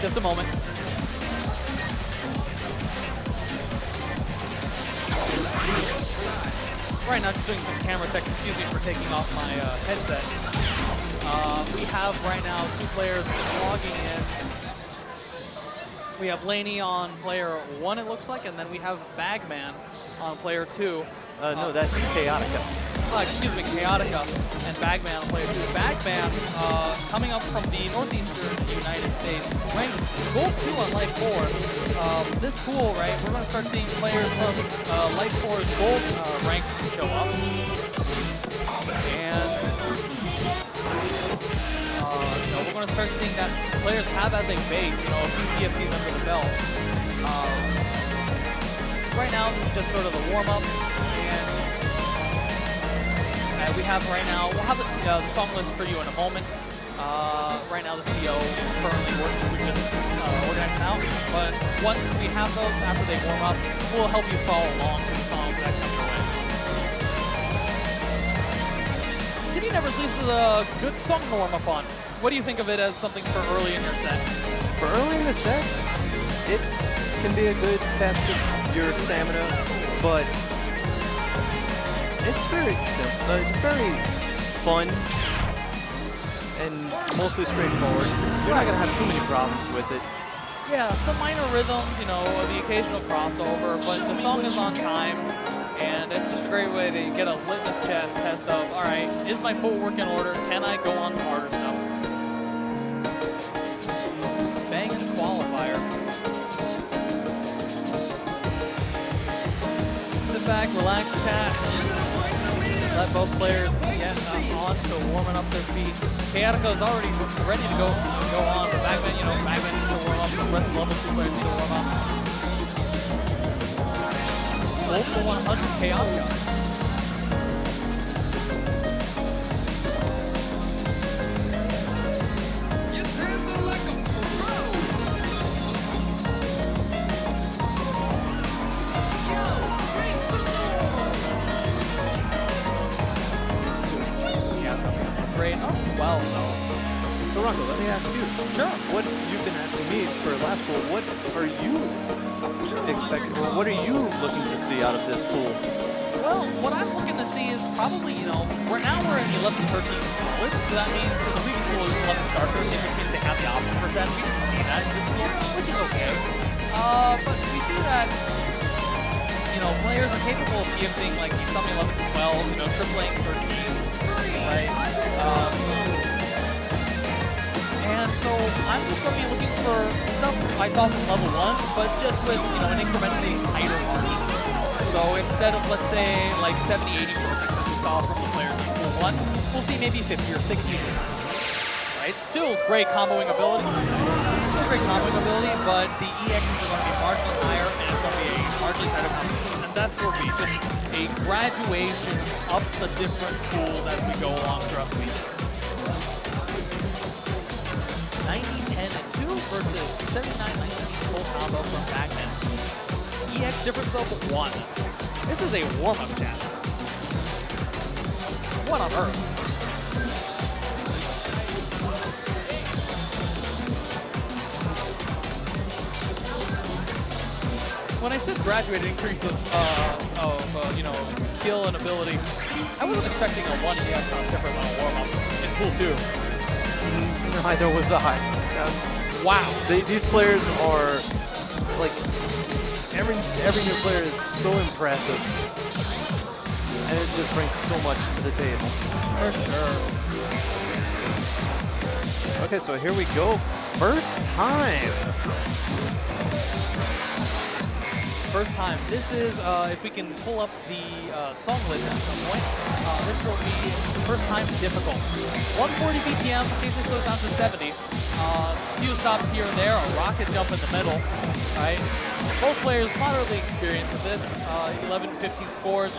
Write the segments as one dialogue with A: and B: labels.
A: Just a moment. Right now, just doing some camera checks. Excuse me for taking off my headset. We have right now 2 players logging in. We have Laney on player 1, it looks like, and then we have BagMan on player 2.
B: No, that's Chaotica.
A: Excuse me, Chaotica and BagMan on player 2. BagMan, coming up from the northeastern United States, ranked gold 2 on Life 4. This pool, right, we're going to start seeing players from Life 4's gold ranks show up. And we're going to start seeing that players have as a base, a few DFCs under the belt. Right now, this is just sort of the warm-up. And we have right now, we'll have the song list for you in a moment. Right now, the TO is currently working through just organizing out. But once we have those, after they warm up, we'll help you follow along to the songs that come your way. City Never Sleeps is a good song to warm up on. What do you think of it as something for early in your set?
B: For early in the set, it can be a good test of your stamina, but it's very simple. It's very fun and mostly straightforward. You're not going to have too many problems with it.
A: Yeah, some minor rhythms, the occasional crossover, but the song is on time, and it's just a great way to get a litmus test of, all right, is my footwork in order? Can I go on to harder stuff? Banging qualifier. Sit back, relax, chat. Let both players get on to warming up their feet. Chaotica is already ready to go on, but BagMan, BagMan needs to warm up. The rest of level 2 players need to warm up. Gold for 100 Chaotica. Well,
B: so Rocco, let me ask you.
A: Sure.
B: What you've been asking me for last pool, what are you expecting, or what are you looking to see out of this pool?
A: Well, what I'm looking to see is probably, right now we're in 11-13 solid, so that means that the weekend pool is 11 star 13, which means they have the option for that. We didn't see that in this pool, which is okay. But we see that, players are capable of DFCing like something 11-12, tripling 13, right? And so I'm just going to be looking for stuff I saw from level 1, but just with, an incrementally tighter seat. So instead of, let's say, like 70, 80 perfects as we saw from the players in pool 1, we'll see maybe 50 or 60 this time. Right? Still great comboing ability. But the EX is going to be marginally higher, and it's going to be a marginally tighter competition. And that's where we just a graduation up the different pools as we go along throughout the week. 90-10-2 versus 79-19 full combo from BagMan. EX difference of 1. This is a warm-up chat. What on earth? When I said graduated increase of skill and ability, I wasn't expecting a 1 EX on different than a warm-up in pool 2.
B: Neither was I.
A: Wow.
B: These players are, like, every new player is so impressive. And it just brings so much to the table.
A: For sure.
B: Okay, so here we go. First time.
A: This is, if we can pull up the song list at some point, this will be first time difficult. 140 BPM, occasionally slows down to 70. Few stops here and there, a rocket jump in the middle, right? Both players moderately experienced with this, 11-15 scores.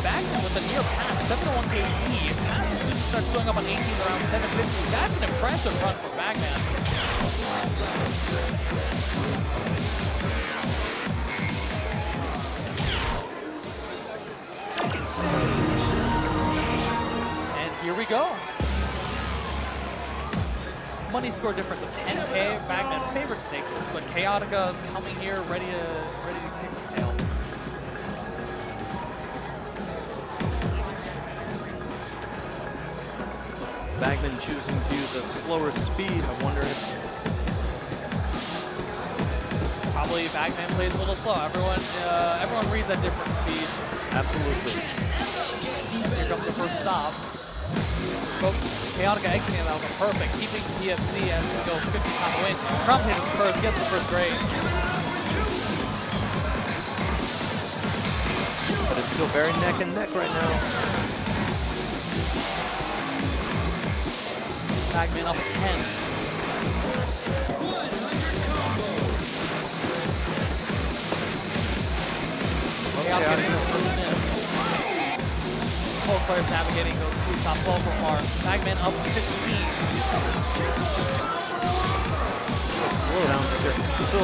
A: BagMan with a near pass, 701 KD. Pass usually starts showing up on 18 around 750. That's an impressive run for BagMan. And here we go. Money score difference of 10K. BagMan favored to take, but Chaotica is coming here, ready to kick some tail.
B: BagMan choosing to use a slower speed. I wonder if
A: probably BagMan plays a little slow. Everyone reads at different speeds.
B: Absolutely.
A: Here comes the first stop. Chaotica exiting that was perfect, keeping PFC as we go 50 on the win. Commentated first, gets the first grade.
B: But it's still very neck and neck right now.
A: BagMan up 10. Chaotica getting the first miss. Both players navigating those two top 12 so far. BagMan up 15.
B: Slow down, they're so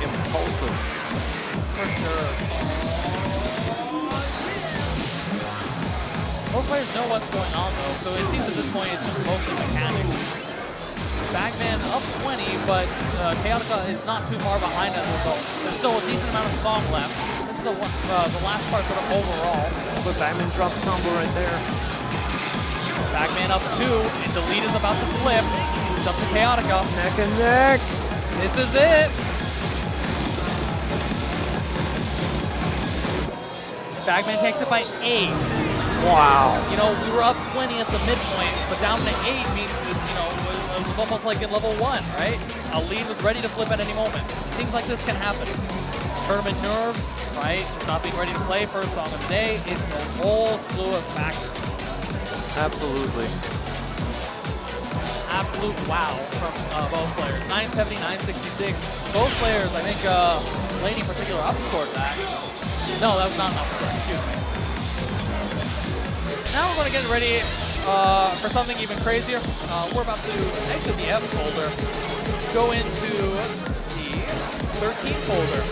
B: impulsive.
A: For sure. Both players know what's going on though, so it seems at this point it's just mostly mechanics. BagMan up 20, but Chaotica is not too far behind as a result. There's still a decent amount of song left. This is the last part sort of overall.
B: But BagMan drops combo right there.
A: BagMan up 2, and the lead is about to flip. It's up to Chaotica.
B: Neck and neck.
A: This is it. BagMan takes it by 8.
B: Wow.
A: You know, we were up 20 at the midpoint, but down to 8 means this, you know, it was almost like in level 1, right? A lead was ready to flip at any moment. Things like this can happen. Tournament nerves, right? Not being ready to play first song of the day. It's a whole slew of factors.
B: Absolutely.
A: Absolute wow from both players. 970, 966. Both players, I think Laney in particular upscored that. No, that was not an upscore, excuse me. Now we're going to get ready for something even crazier. We're about to exit the F folder, go into the 13 folder.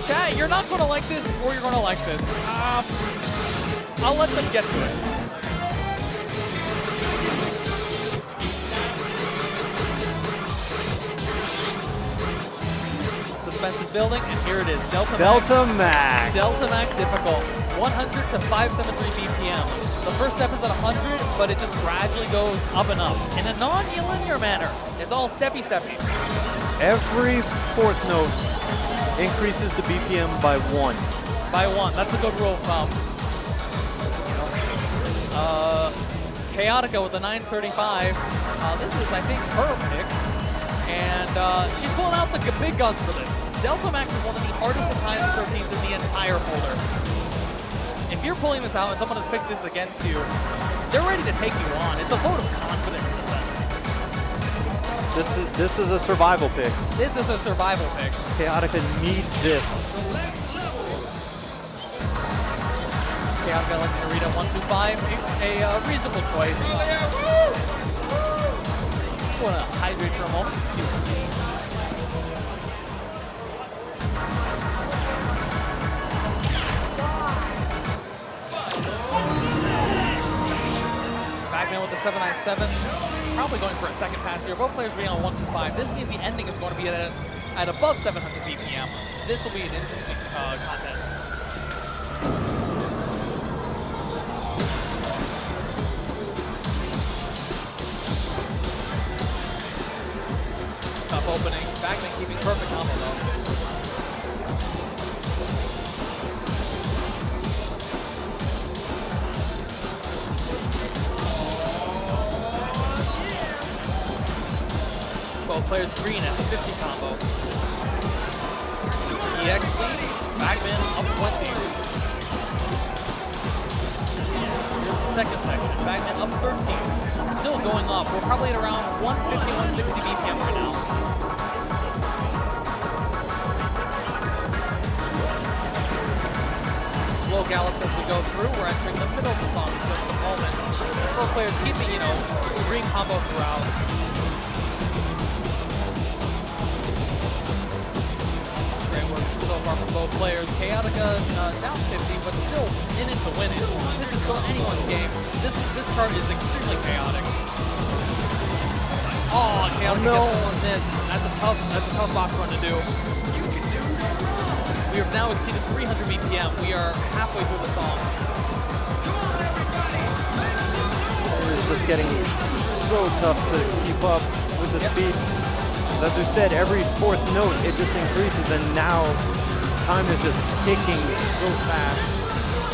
A: Chat, you're not going to like this, or you're going to like this. I'll let them get to it. Suspense is building, and here it is.
B: ΔMAX.
A: ΔMAX difficult. 100 to 573 BPM. The first step is at 100, but it just gradually goes up and up in a non-linear manner. It's all steppy-steppy.
B: Every fourth note increases the BPM by 1.
A: By 1. That's a good rule of thumb. Chaotica with the 935. This is, I think, her pick. And she's pulling out the big guns for this. ΔMAX is one of the hardest to time 13s in the entire folder. If you're pulling this out and someone has picked this against you, they're ready to take you on. It's a vote of confidence in a sense.
B: This is a survival pick.
A: This is a survival pick.
B: Chaotica needs this.
A: Chaotica like to read at 125, a reasonable choice. I want to hydrate for a moment. Excuse me. BagMan with the 797, probably going for a second pass here. Both players being on 125. This means the ending is going to be at above 700 BPM. This will be an interesting contest. Tough opening. BagMan keeping perfect combo though. Both players green at the 50 combo. EX lead, BagMan up 20. Here's the second section, BagMan up 13. Still going up, we're probably at around 150, 160 BPM right now. Slow gallops as we go through, we're entering the middle of the song in just a moment. Both players keeping, you know, green combo throughout. So far from both players. Chaotica down 50, but still in it to win it. This is still anyone's game. This card is extremely chaotic. Oh, Chaotica
B: no.
A: gets one miss. That's a tough box run to do. We have now exceeded 300 BPM. We are halfway through the song.
B: It's just getting so tough to keep up with the speed. As we said, every fourth note, it just increases, and now time is just ticking so fast.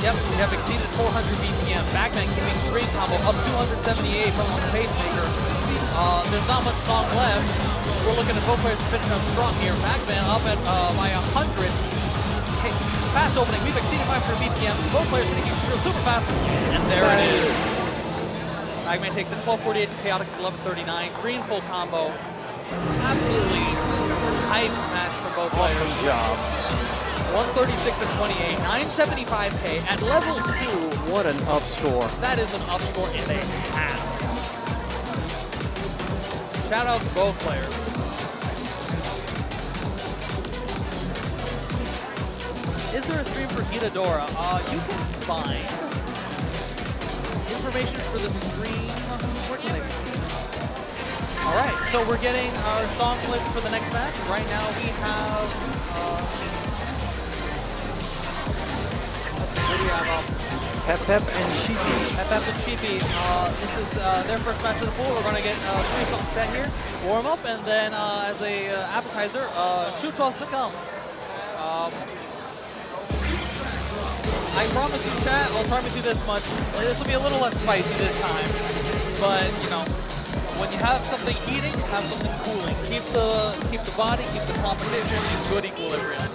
A: Yep, we have exceeded 400 BPM. BagMan keeping screen combo up 278 from the pacemaker. There's not much song left. We're looking at both players finishing up strong here. BagMan up at by 100. Fast opening, we've exceeded 500 BPM. Both players hitting super fast, and there it is. BagMan takes it 1248 to Chaotic's 1139. Green full combo. Absolutely tight match for both players.
B: Awesome job.
A: 136 and 28, 975K at level 2.
B: What an up score.
A: That is an up score and a half. Shout out to both players. Is there a stream for Itadora? You can find information for the stream. Where can I see? All right, so we're getting our song list for the next match. Right now we have, what do you have up?
B: PEP PEP and Sheepy.
A: PEP PEP and Sheepy. This is their first match of the pool. We're going to get 3 songs set here, warm up, and then as a appetizer, 2 12s to come. I promise you, chat, I'll promise you this much. This will be a little less spicy this time, but you know, when you have something heating, you have something cooling. Keep the body, keep the competition, use good equilibrium.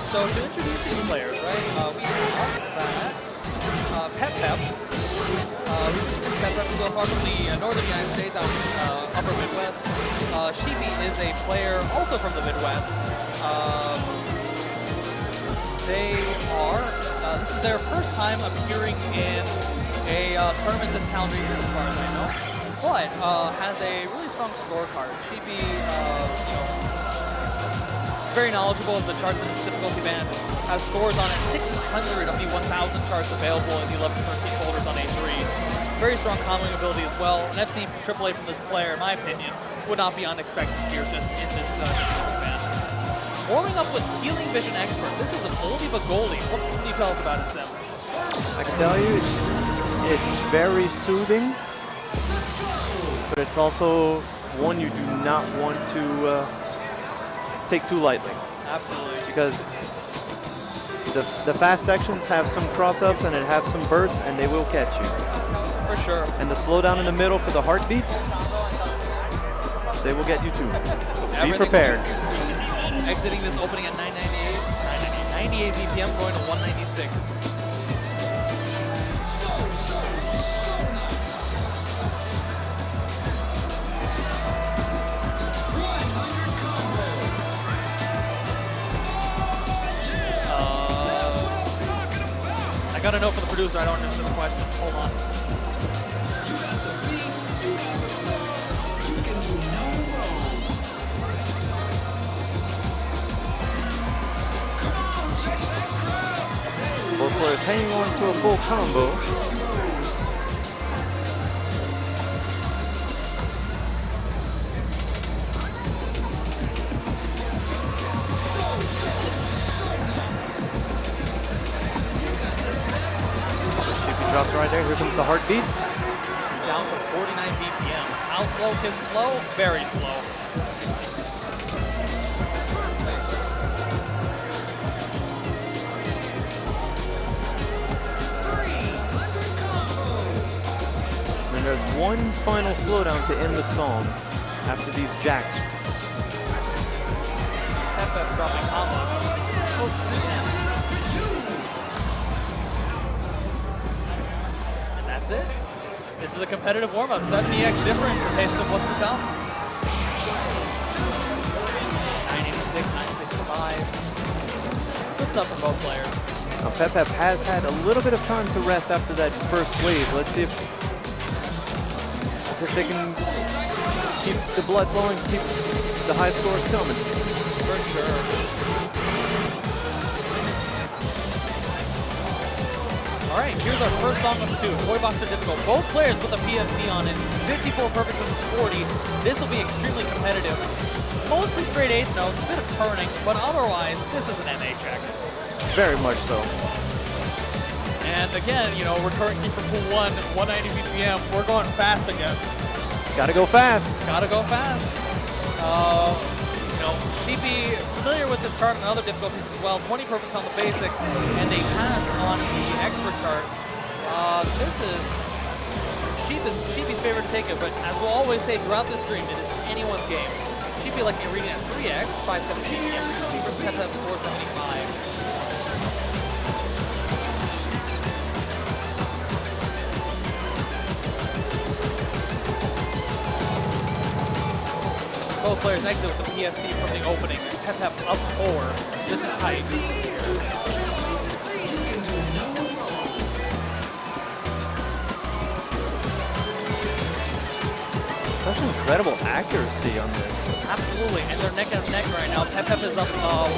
A: So to introduce these players, right, we have that PEP PEP. PEP PEP is a part from the northern United States, out in upper Midwest. Sheepy is a player also from the Midwest. This is their first time appearing in a tournament this calendar year, as far as I know, but has a really strong scorecard. Sheepy, is very knowledgeable of the charts in this difficulty band, has scores on it, 600 of the 1,000 charts available in the 11-13 folders on A3. Very strong comboing ability as well, and I've seen AAA from this player, in my opinion, would not be unexpected here just in this difficulty band. Warming up with Healing Vision Expert. This is an oldie but goldie. What can you tell us about it, Sim?
B: I can tell you, it's very soothing, but it's also one you do not want to take too lightly.
A: Absolutely.
B: Because the fast sections have some cross-ups and it have some bursts, and they will catch you.
A: For sure.
B: And the slowdown in the middle for the heartbeats, they will get you too. So be prepared.
A: Exiting this opening at 98 BPM, going to 196. I got a note for the producer. I don't answer the question. Hold on.
B: Both players hanging on to a full combo. Sheepy drops right there. Here comes the heartbeats.
A: Down to 49 BPM. How slow is slow? Very slow.
B: And there's one final slowdown to end the song after these jacks.
A: PEP PEP dropping combo. Close to the end. And that's it. This is a competitive warm-up. 70x different for taste of what's to come. 986, 965. Good stuff from both players.
B: Now PEP PEP has had a little bit of time to rest after that first wave. Let's see if players if they can keep the blood flowing, keep the high scores coming.
A: For sure. All right, here's our first song of 2. Toy Boxer difficult. Both players with a PFC on it. 54 perfect versus 40. This will be extremely competitive. Mostly straight 8th notes, a bit of turning, but otherwise, this is an NA check.
B: Very much so.
A: And again, you know, we're currently from pool 1, 190 BPM. We're going fast again.
B: Gotta go fast.
A: Gotta go fast. You know, Sheepy, familiar with this chart and other difficulties as well. 20 perfects on the basic, and they passed on the expert chart. This is Sheepy's favorite to take it, but as we'll always say throughout this stream, it is anyone's game. Sheepy like the arena at 3x, 570 BPM, versus PEP PEP 475. Both players exit with the PFC from the opening. PEP PEP up 4. This is tight.
B: Such incredible accuracy on this.
A: Absolutely, and they're neck and neck right now. PEP PEP is up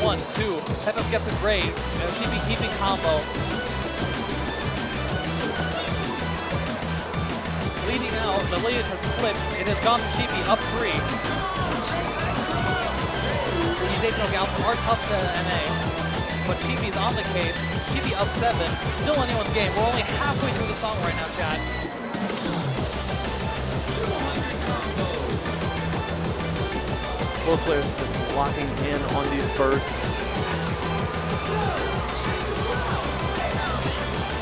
A: 1, 2. PEP PEP gets a grade. Sheepy keeping combo. Leading out, the lead has flipped. It has gone to Sheepy up 3. These H-No gals are tough to NA, but Sheepy's on the case. Sheepy up 7. Still anyone's game. We're only halfway through the song right now, chat.
B: Both players just locking in on these bursts.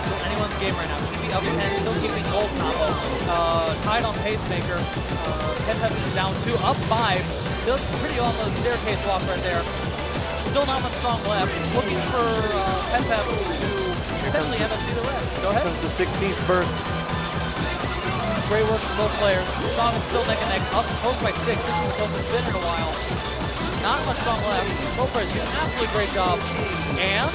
A: Still anyone's game right now. Sheepy up 10, still keeping gold combo. Tied on pacemaker. PEP PEP is down 2, up 5. Still pretty on the staircase walk right there. Still not much song left. Looking for PEP PEP to essentially MSC the rest. Go ahead.
B: Comes the 16th burst.
A: Great work from both players. The song is still neck and neck. Up close by 6. This is the closest it's been in a while. Not much song left. Both players do an absolutely great job. And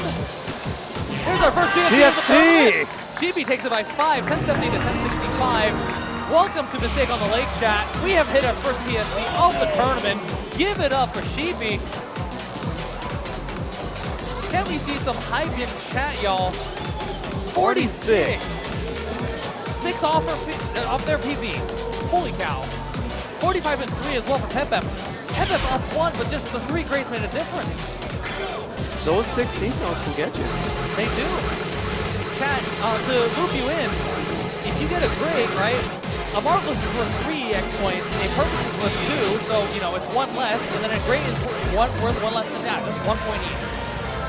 A: here's our first PFC. Sheepy takes it by 5, 1070 to 1065. Welcome to Mistake on the Lake, chat. We have hit our first PFC of the tournament. Give it up for Sheepy. Can we see some hype in chat, y'all? 46. 6 off their PB. Holy cow. 45 and 3 as well for PEP PEP. PEP PEP up 1, but just the 3 grades made a difference.
B: Those 16th notes will get you.
A: They do. Chat, to loop you in, if you get a grade, right, a marvelous is worth 3 EX points, a perfect is worth 2, so, you know, it's 1 less, and then a grade is worth 1 less than that, just 1 point each.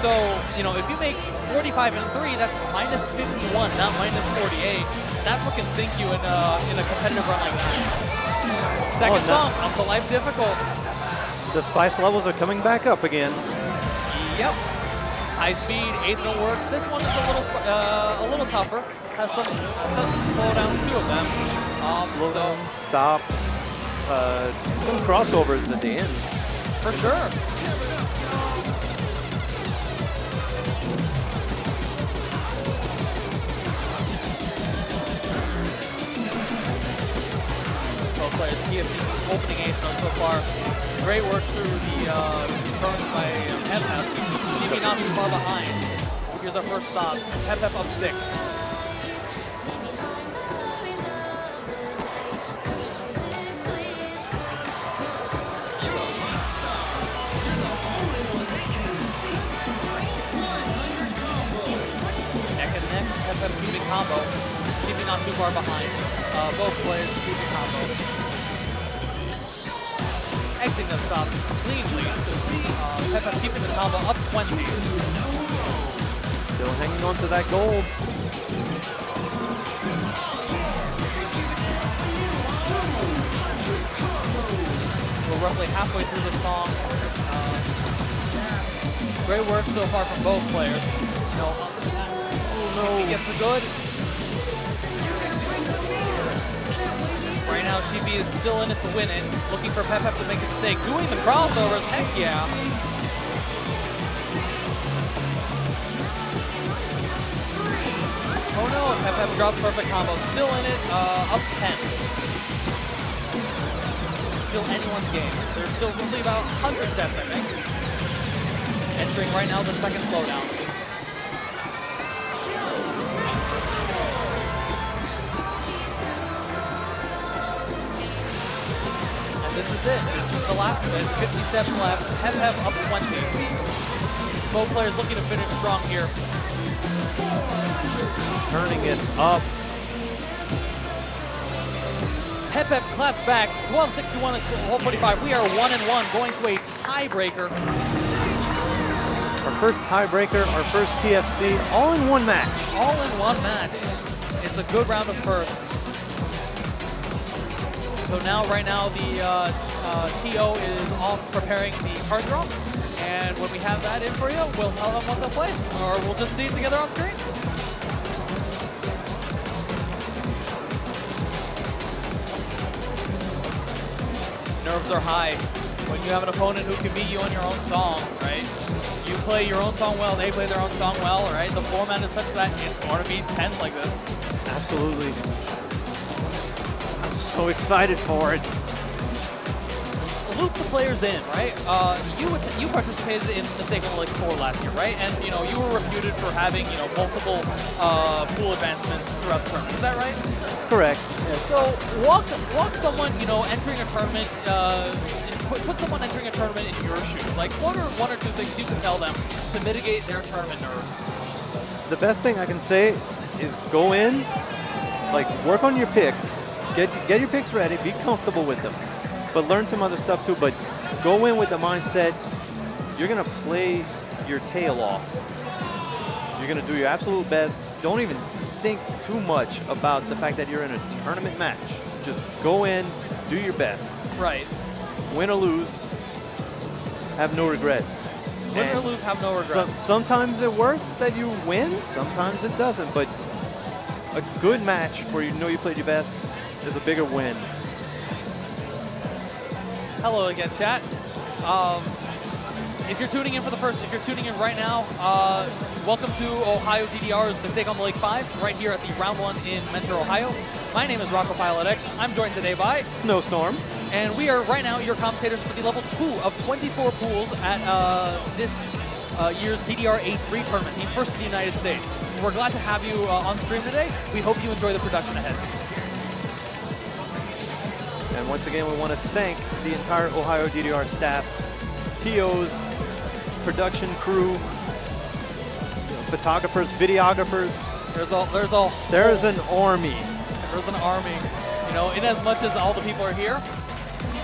A: So, you know, if you make 45 and 3, that's minus 51, not minus 48. That's what can sink you in a competitive run like that. Second song, To Life difficult.
B: The spice levels are coming back up again.
A: Yep. High speed, 8th note works. This one is a little tougher. Has some slowdowns, 2 of them.
B: Slowdowns, stops, some crossovers at the end.
A: For sure. Players, PFC opening 8th note so far. Great work through the turns by PEP PEP. Sheepy not too far behind. Here's our first stop. PEP PEP up 6. Neck and neck, PEP PEP keeping combo. Sheepy not too far behind. Both players keeping combo. Exiting the stop cleanly. PEP PEP keeping the combo up 20.
B: Still hanging on to that gold.
A: We're roughly halfway through the song. Great work so far from both players. Sheepy gets a good. Right now, Sheepy is still in it to win it. Looking for PEP PEP to make a mistake. Doing the crossovers, heck yeah. Oh no, PEP PEP drops perfect combo. Still in it, up 10. still anyone's game. There's still roughly about 100 steps, I think. Entering right now the second slowdown. And this is it. This is the last of it. 50 steps left. PEP PEP up 20. Both players looking to finish strong here.
B: Turning it up.
A: PEP PEP claps back. 12-61 and 12-45. We are 1-1, going to a tiebreaker.
B: Our first tiebreaker, our first PFC, all in one match.
A: All in one match. It's a good round of firsts. So now, right now, the TO is off preparing the card draw. And when we have that in for you, we'll tell them what they'll play. Or we'll just see it together on screen. Nerves are high when you have an opponent who can beat you on your own song, right? You play your own song well, they play their own song well, right? The format is such that it's going to be tense like this.
B: Absolutely. I'm so excited for it.
A: Loop the players in, right? You participated in Mistakenly 4 last year, right? And you were reputed for having multiple pool advancements throughout the tournament. Is that right?
B: Correct.
A: Yeah. So walk someone entering a tournament. Put someone entering a tournament in your shoes. Like what are one or two things you can tell them to mitigate their tournament nerves?
B: The best thing I can say is go in, like work on your picks, get your picks ready, be comfortable with them. But learn some other stuff too, but go in with the mindset, you're gonna play your tail off. You're gonna do your absolute best. Don't even think too much about the fact that you're in a tournament match. Just go in, do your best.
A: Right.
B: Win or lose, have no regrets.
A: Win or lose, have no regrets.
B: Sometimes it works that you win, sometimes it doesn't, but a good match where you know you played your best is a bigger win.
A: Hello again, chat. If you're tuning in right now, welcome to Ohio DDR's Mistake on the Lake 5, right here at the Round 1 in Mentor, Ohio. My name is Rocopltx. I'm joined today by
B: SnowStorm.
A: And we are right now your commentators for the level 2 of 24 pools at this year's DDR A3 tournament, the first in the United States. We're glad to have you on stream today. We hope you enjoy the production ahead.
B: And once again, we want to thank the entire Ohio DDR staff, TOs, production crew, photographers, videographers.
A: There's an
B: army.
A: There's an army. In as much as all the people are here,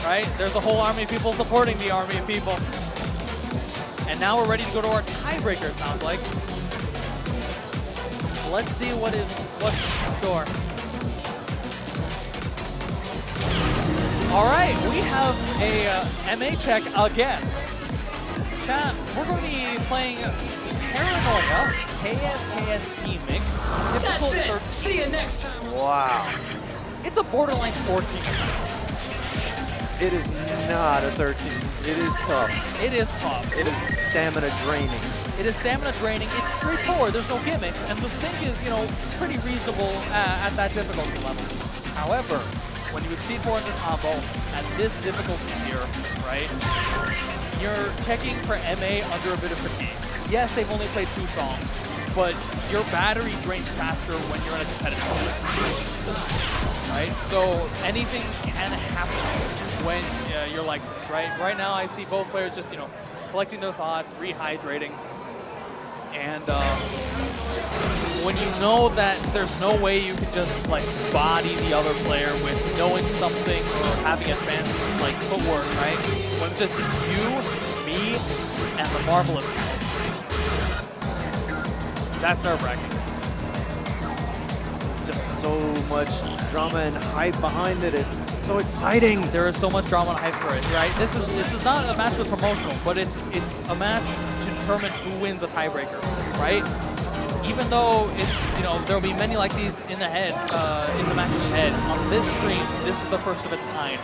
A: right? There's a whole army of people supporting the army of people. And now we're ready to go to our tiebreaker, it sounds like. Let's see what's the score. All right, we have a MA check again. Chat, we're going to be playing PARANOiA, kskst mix.
C: That's it. See you next time.
B: Wow.
A: It's a borderline 14 minutes.
B: It is not a 13. It is tough.
A: It is tough.
B: It is stamina draining.
A: It is stamina draining. It's straightforward. There's no gimmicks, and the sync is, pretty reasonable at that difficulty level. However, when you exceed 400 combo at this difficulty tier, right, you're checking for MA under a bit of fatigue. Yes, they've only played 2 songs, but your battery drains faster when you're in a competitive setting, right? So anything can happen when you're like this, right? Right now, I see both players just, collecting their thoughts, rehydrating, and when you know that there's no way you can just body the other player with knowing something or having advanced footwork, right? When it's just you, me, and the marvelous guy. That's nerve-wracking.
B: There's just so much drama and hype behind it. It's so exciting.
A: There is so much drama and hype for it, right? This is not a match with promotional, but it's a match to determine who wins a tiebreaker, right? Even though it's, there'll be many like these in the matches ahead, on this stream, this is the first of its kind.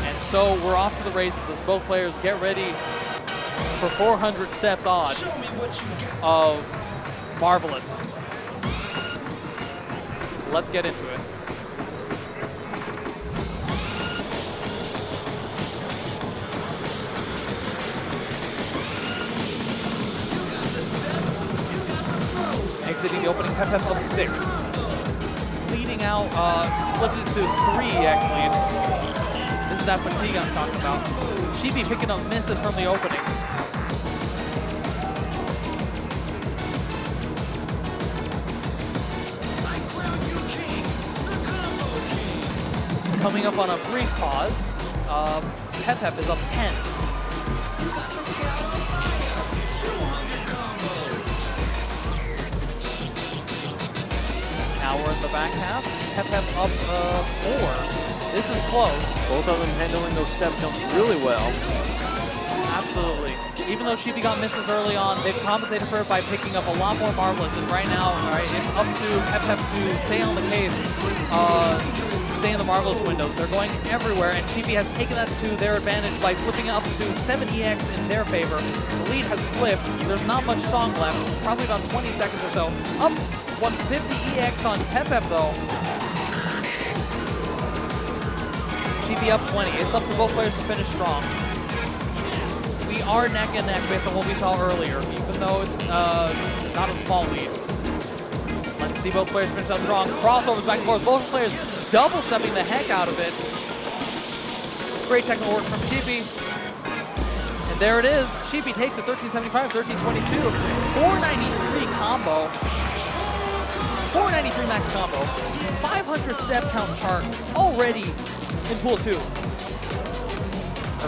A: And so we're off to the races as both players get ready for 400 steps odd of Marvelous. Let's get into it. commentating the opening PEP PEP of 6. Leading out, flipped it to 3 EX lead. This is that fatigue I'm talking about. Sheepy picking up misses from the opening. Coming up on a brief pause, PEP PEP is up 10. Now we're in the back half. PEP PEP up 4. This is close.
B: Both of them handling those step jumps really well.
A: Absolutely. Even though Sheepy got misses early on, they've compensated for it by picking up a lot more marvelous. And right now, it's up to PEP PEP to stay on the case, stay in the marvelous window. They're going everywhere, and Sheepy has taken that to their advantage by flipping it up to 7 EX in their favor. The lead has flipped. There's not much song left, probably about 20 seconds or so. Up 150 EX on PEP PEP though. Sheepy up 20. It's up to both players to finish strong. We are neck and neck based on what we saw earlier, even though it's not a small lead. Let's see both players finish up strong. Crossovers back and forth. Both players double stepping the heck out of it. Great technical work from Sheepy. And there it is. Sheepy takes it 1375, 1322. 493 combo. 493 max combo. 500 step count chart already in pool 2.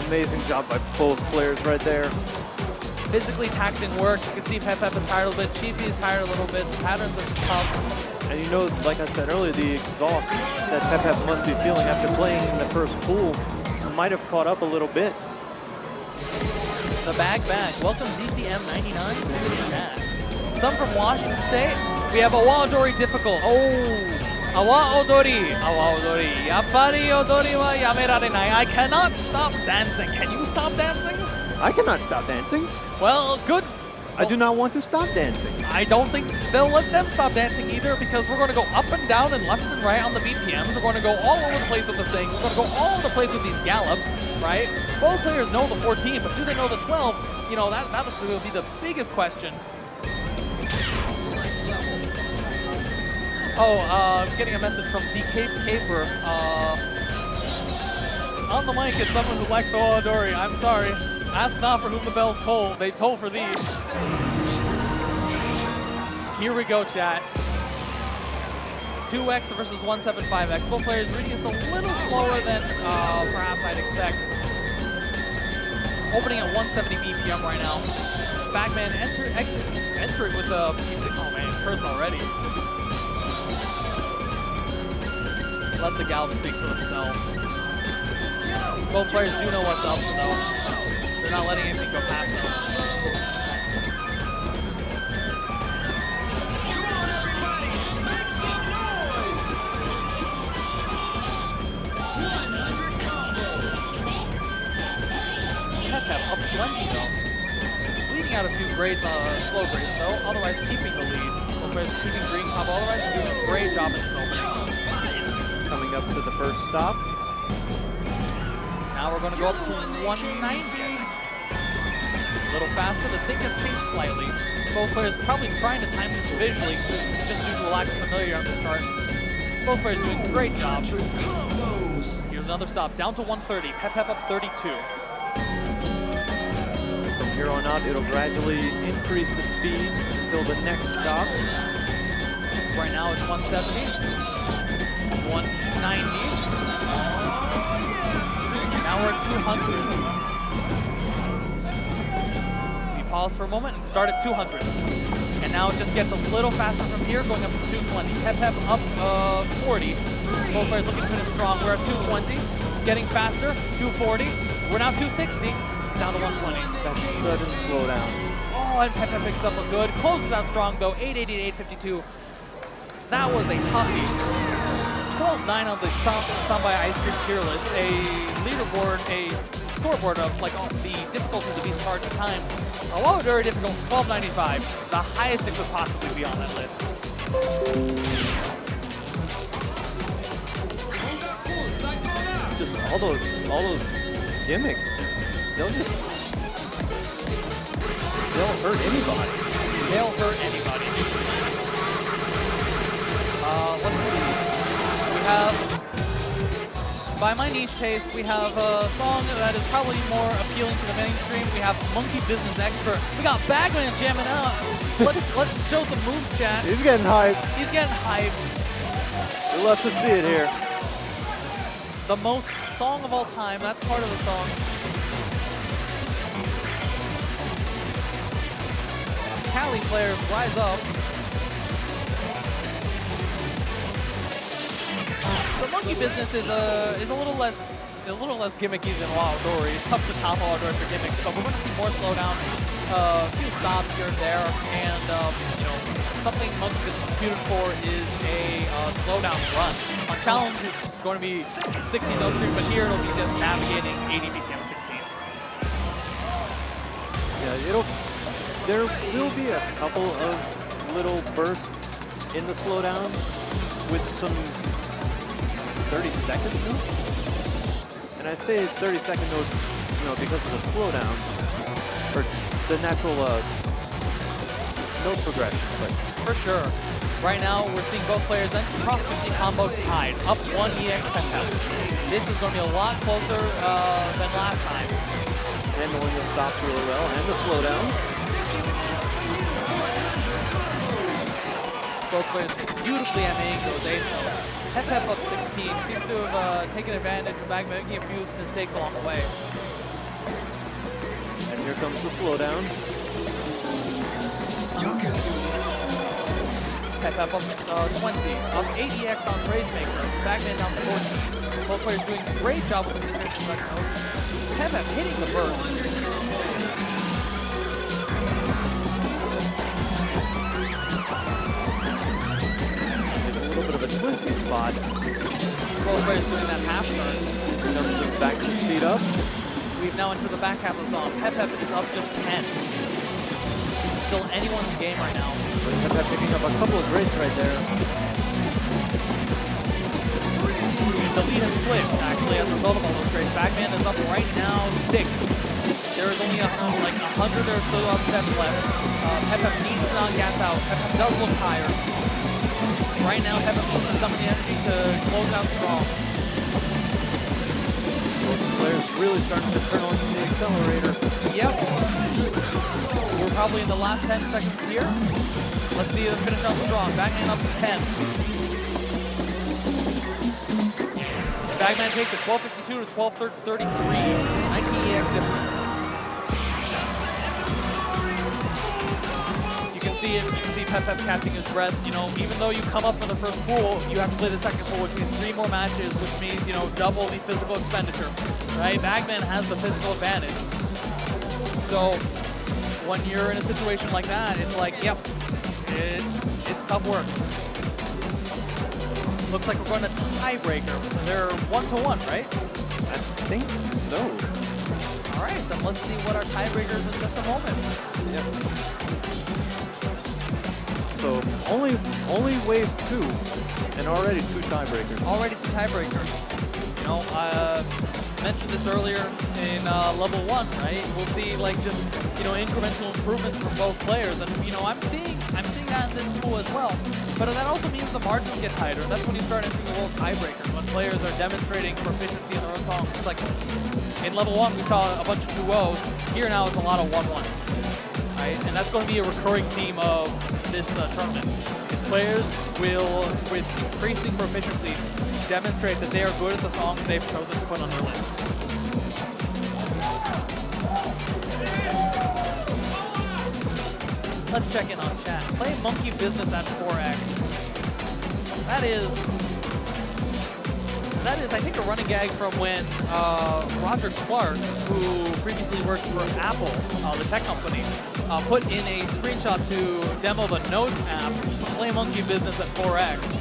B: Amazing job by both players right there.
A: Physically taxing work. You can see PEP PEP is tired a little bit. Sheepy is tired a little bit. The patterns are tough.
B: And you know, like I said earlier, the exhaust that PEP PEP must be feeling after playing in the first pool might have caught up a little bit.
A: The BagMan. Welcome DCM99 to the chat. Some from Washington State. We have Awaodori difficult. Oh, Awaodori. Awaodori. Yappari odori wa yamerarenai. I cannot stop dancing. Can you stop dancing?
B: I cannot stop dancing.
A: Well, good.
B: I do not want to stop dancing.
A: I don't think they'll let them stop dancing either, because we're going to go up and down and left and right on the BPMs. We're going to go all over the place with the sing. We're going to go all over the place with these gallops, right? Both players know the 14, but do they know the 12? You know, that's going to be the biggest question. Oh, I'm getting a message from the Caper. On the mic is someone who likes Awaodori. I'm sorry. Ask not for whom the bells toll. They toll for thee. Here we go, chat. 2x versus 175x. Both players reading us a little slower than perhaps I'd expect. Opening at 170 BPM right now. BagMan entering with the music. Oh man, curse already. Let the gallop speak for themselves. Both players do know what's up though. They're not letting anything go past them. PEP PEP up 20 though. Leading out a few grades, slow grades though, otherwise keeping the lead. Both players keeping green combo, otherwise they're doing a great job in this opening.
B: Coming up to the first stop.
A: Now we're going to go up to 190. A little faster. The sync has changed slightly. Both players probably trying to time this visually, just due to a lack of familiarity on this chart. Both players doing a great job. Here's another stop, down to 130. PEP PEP up 32.
B: From here on out, it'll gradually increase the speed until the next stop.
A: Right now it's 170, 190. Now we're at 200. We pause for a moment and start at 200. And now it just gets a little faster from here, going up to 220. PEP PEP up 40. Both players looking to finish strong. We're at 220. It's getting faster. 240. We're now 260. It's down to 120.
B: That sudden slowdown.
A: Oh, and PEP PEP picks up a good. Closes out strong though. 888, 852. That was a toughie. 12-9 on the Sambai Ice Cream tier list, a leaderboard, a scoreboard of like all the difficulties of each card at the time. Awaodori difficult, 1295, the highest it could possibly be on that list.
B: Just all those gimmicks, they'll hurt anybody.
A: They'll hurt anybody. Let's see. We have, by my niche taste, we have a song that is probably more appealing to the mainstream. We have Monkey Business Expert. We got BagMan jamming out. Let's show some moves, chat.
B: He's getting hyped.
A: He's getting hyped.
B: We love to see it here.
A: The most song of all time. That's part of the song. Cali players rise up. So Monkey Business is a little less gimmicky than Awaodori. It's tough to top Awaodori for gimmicks, but we're going to see more slowdown, a few stops here and there, and you know, something Monkey Business is computed for is a slowdown run. On challenge, it's going to be 16 no stream, but here it'll be just navigating 80 BPM 16s.
B: Yeah, there will be a couple of little bursts in the slowdown with some 30-second notes. And I say 30-second notes, you know, because of the slowdown, or the natural note progression. But
A: for sure. Right now, we're seeing both players and cross 50 combo tied, up 1 EX PEP PEP. This is going to be a lot closer than last time.
B: handling the stops really well and the slowdown.
A: Both players beautifully MAing those 8 notes. PEP PEP up 16 seems to have taken advantage of BagMan, making a few mistakes along the way.
B: And here comes the slowdown.
C: You can do this.
A: PEP PEP up 20, up 8 EX on Maker. BagMan down to 14. Both players doing a great job with the description notes. PEP PEP hitting the burst.
B: A little bit of a twisty spot.
A: Both players doing that half turn.
B: Comes back to speed up.
A: We've now entered the back half of the song. PEP PEP is up just 10. It's still anyone's game right now.
B: PEP PEP picking up a couple of breaks right there.
A: The lead has flipped, actually, as a result of all those breaks. BagMan is up right now 6. There is only like 100 or so on sets left. PEP PEP needs to not gas out. PEP PEP does look tired. Right now, PEP PEP needs to summon the energy to close out strong.
B: Both players really starting to turn on the accelerator.
A: Yep. We're probably in the last 10 seconds here. Let's see them finish out strong. BagMan up to 10. BagMan takes it 12:52 to 12:33. 19 EX difference. You can see it. You can see PEP PEP catching his breath. You know, even though you come up for the first pool, you have to play the second pool, which means 3 more matches, which means, you know, double the physical expenditure. Right? BagMan has the physical advantage. So when you're in a situation like that, it's like, yep, it's tough work. Looks like we're going to tiebreaker. They're 1-1, right?
B: I think so.
A: All right, then let's see what our tiebreaker is in just a moment.
B: Yep. So only wave 2, and already 2 tiebreakers.
A: Already 2 tiebreakers. You know, I mentioned this earlier in level 1, right? We'll see like just, you know, incremental improvements from both players, and you know, I'm seeing that in this pool as well. But that also means the margins get tighter. That's when you start entering the world tiebreakers, when players are demonstrating proficiency in their own songs. It's like in level 1, we saw a bunch of 2-0s. Here now it's a lot of 1-1s, right? And that's going to be a recurring theme of this tournament. Is players will, with increasing proficiency, demonstrate that they are good at the songs they've chosen to put on their list. Let's check in on chat. Play Monkey Business at 4x. That is, I think, a running gag from when Roger Clark, who previously worked for Apple, the tech company, put in a screenshot to demo the Notes app to play Monkey Business at 4x.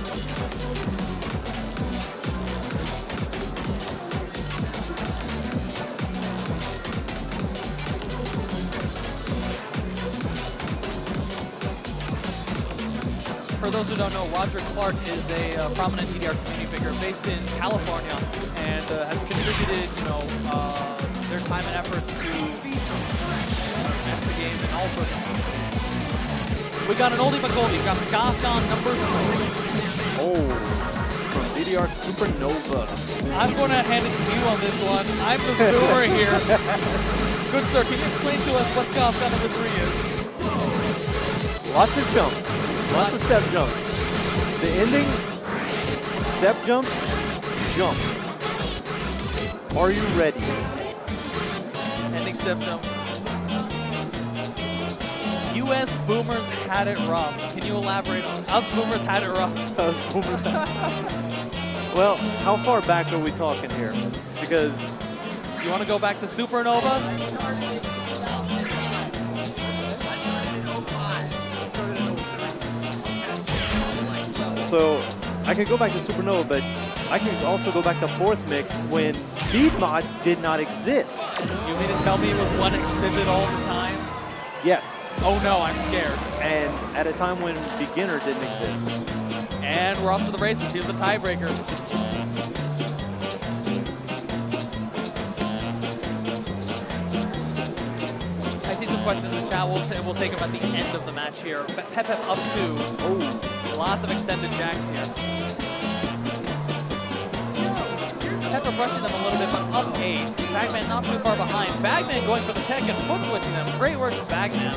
A: For those who don't know, Roger Clark is a prominent DDR community figure based in California and has contributed, you know, their time and efforts to advance the game in all sorts of ways. We got an oldie but goldie. We got Ska Ska No.3.
B: Oh, from DDR Supernova.
A: I'm going to hand it to you on this one. I'm the sewer here. Good sir, can you explain to us what Ska Ska No.3 is?
B: Lots of jumps. Lots of step jumps. The ending, step jumps, jumps. Are you ready?
A: Ending step jump. US boomers had it rough. Can you elaborate on us boomers had it rough?
B: Well, how far back are we talking here? Because
A: you want to go back to Supernova?
B: So I could go back to Supernova, but I can also go back to fourth mix when speed mods did not exist.
A: You mean to tell me it was one extended all the time?
B: Yes.
A: Oh no, I'm scared.
B: And at a time when beginner didn't exist.
A: And we're off to the races. Here's the tiebreaker. I see some questions in the chat. We'll take them at the end of the match here. PEP PEP up 2.
B: Oh.
A: Lots of extended jacks here. Pepper brushing them a little bit, but up 8. BagMan not too far behind. BagMan going for the tech and foot switching them. Great work from BagMan.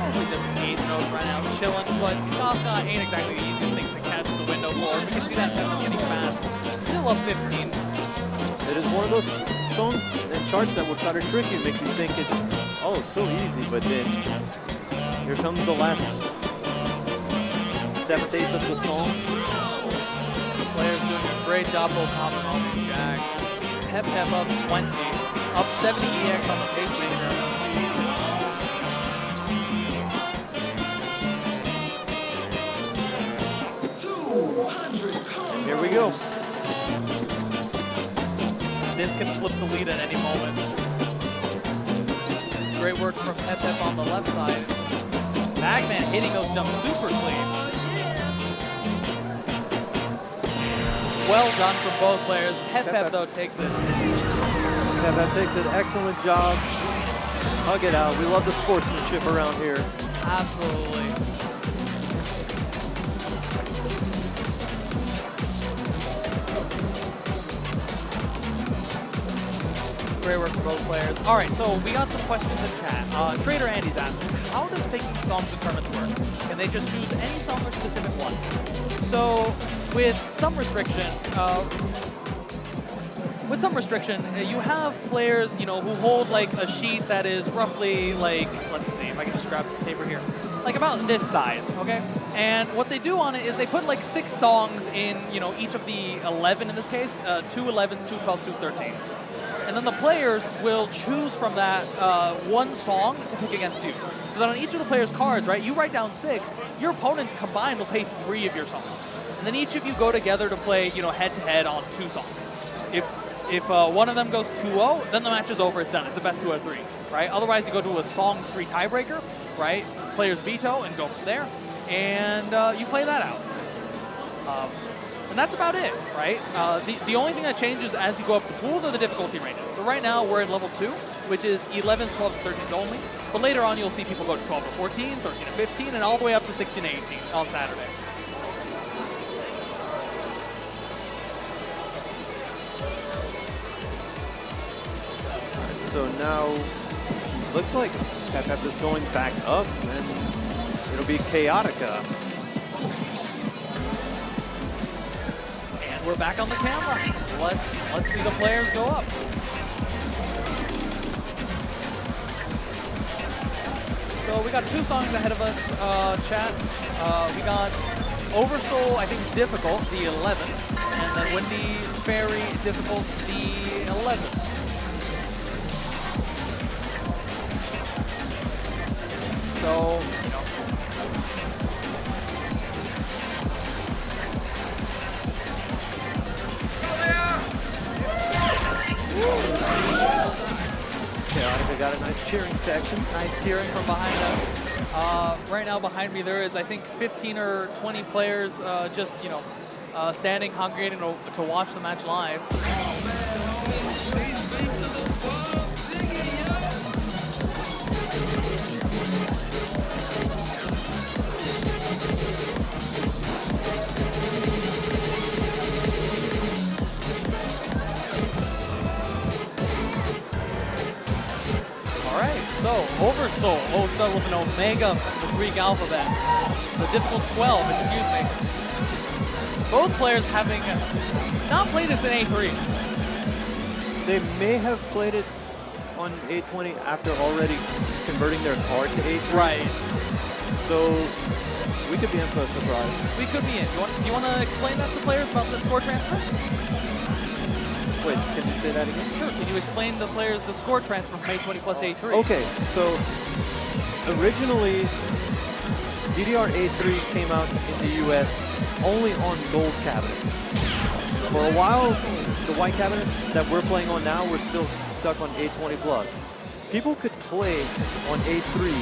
A: Probably just 8 notes right now, chilling, but Ska Ska ain't exactly the easiest thing to catch the window for. We can see that Pepper getting fast. Still up 15.
B: It is one of those songs and charts that will try to trick you, make you think it's, oh, so easy, but then here comes the last 7th, 8th of the song.
A: The player's doing a great job of popping all these jacks. PEP PEP up 20, up 70 EX on the pacemaker.
B: And here we go.
A: This can flip the lead at any moment. Great work from PEP PEP on the left side. BagMan hitting those jumps super clean. Well done from both players. PEP PEP though takes it.
B: PEP PEP takes an excellent job. Hug it out. We love the sportsmanship around here.
A: Absolutely. Great work for both players. All right, so we got some questions in chat. Trader Andy's asking, how does picking songs in tournaments work? Can they just choose any song or specific one? So with some restriction, you have players, you know, who hold like a sheet that is roughly like, let's see if I can just grab the paper here, like about this size, okay? And what they do on it is they put like 6 songs in, you know, each of the 11 in this case, 2 11s, 2 12s, 2 13s. And then the players will choose from that one song to pick against you. So that on each of the players' cards, right, you write down 6, your opponents combined will play 3 of your songs. And then each of you go together to play, you know, head-to-head on 2 songs. If one of them goes 2-0, then the match is over, it's done. It's a best 2 out of 3, right? Otherwise, you go to a song-free tiebreaker, right? Players veto and go from there. And you play that out. And that's about it, right? The only thing that changes as you go up the pools are the difficulty ranges. So right now we're at level 2, which is 11s, 12s, 13s only. But later on you'll see people go to 12 to 14, 13 to 15, and all the way up to 16 to 18 on Saturday.
B: So now, looks like PEP PEP is going back up, and it'll be Chaotica.
A: And we're back on the camera. Let's see the players go up. So we got 2 songs ahead of us, chat. We got ΩVERSOUL, I think difficult, the 11th, and then Wendy Fairy difficult, the 11th. So, you know.
B: Chaotica got a nice cheering section.
A: Nice cheering from behind us. Right now behind me there is, I think, 15 or 20 players just, you know, standing, congregating to watch the match live. So, ΩVERSOUL, O spelled with an omega from the Greek alphabet. The difficult 12, excuse me. Both players having not played this in A3.
B: They may have played it on A20 after already converting their card to A3.
A: Right.
B: So we could be in for a surprise.
A: We could be in. Do you want to explain that to players about the score transfer?
B: Wait, can you say that again?
A: Sure. Can you explain the players the score transfer from A20 plus to A3?
B: Okay, so originally DDR A3 came out in the US only on gold cabinets. For a while, the white cabinets that we're playing on now were still stuck on A20 plus. People could play on A3,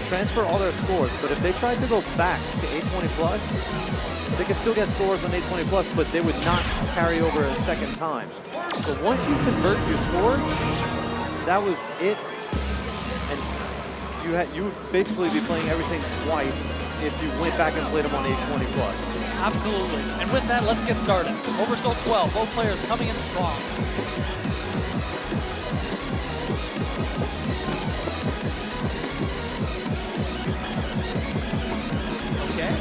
B: transfer all their scores, but if they tried to go back to A20 plus, they could still get scores on A20 plus, but they would not carry over a second time. So once you convert your scores, that was it, and you would basically be playing everything twice if you went back and played them on A20 plus.
A: Absolutely. And with that, let's get started. ΩVERSOUL 12, both players coming in strong. Okay.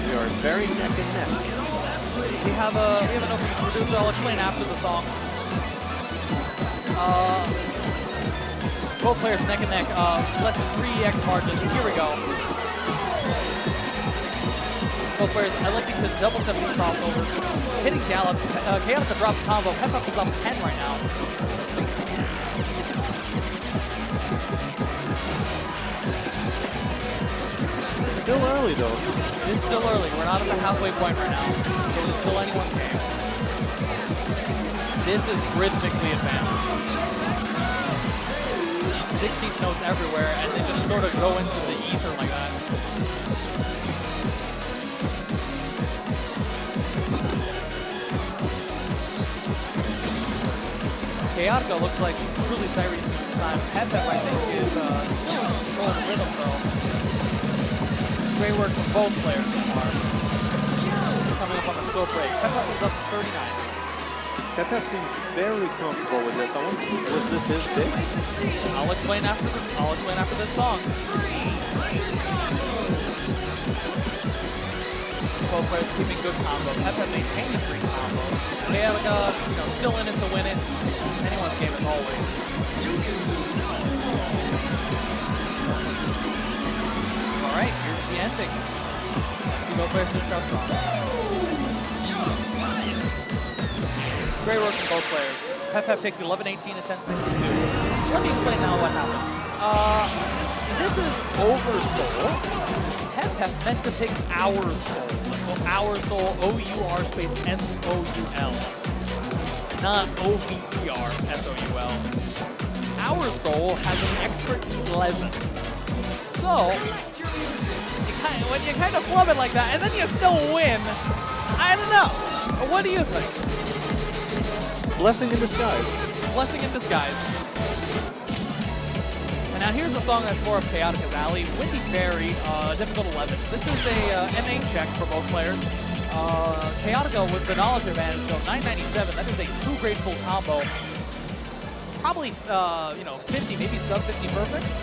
B: We are very neck and neck.
A: We have an opening producer. I'll explain after the song. Both players neck and neck. Less than 3x margin. Here we go. Both players electing to double step these crossovers. Hitting gallops. Chaotica drops combo. PEP PEP is up 10 right now.
B: It's still early though.
A: It is still early. We're not at the halfway point right now. So it's still anyone's game. This is rhythmically advanced. 16th notes everywhere, and they just sort of go into the ether like that. Chaotica looks like he's truly siren this time. PEP PEP, I think, is still in control of the rhythm, though. Great work from both players so far. Coming up on the score break. PEP PEP is up to 39.
B: PEP PEP seems very comfortable with this. Was this his pick?
A: I'll explain after this. I'll explain after this song. Both players keeping good combo. PEP PEP maintaining great combo. Chaotica, still in it to win it. Anyone's game as always. All right, here's the ending. Let's see both players finish out strong. Great work from both players. PEP PEP takes 11-18 and 10-62. Let me explain now what happened. This is ΩVERSOUL. PEP PEP meant to pick Awasoul. Awasoul, O-U-R space S-O-U-L. Not O-V-E-R S-O-U-L. Awasoul has an expert 11. So, when you kind of flub it like that, and then you still win, I don't know. What do you think?
B: Blessing in disguise.
A: Blessing in disguise. And now here's a song that's more of Chaotica's alley. Windy Fairy, difficult 11. This is a MA check for both players. Chaotica with the knowledge advantage, though, 997. That is a 2 grateful combo. Probably, 50, maybe sub 50 perfects.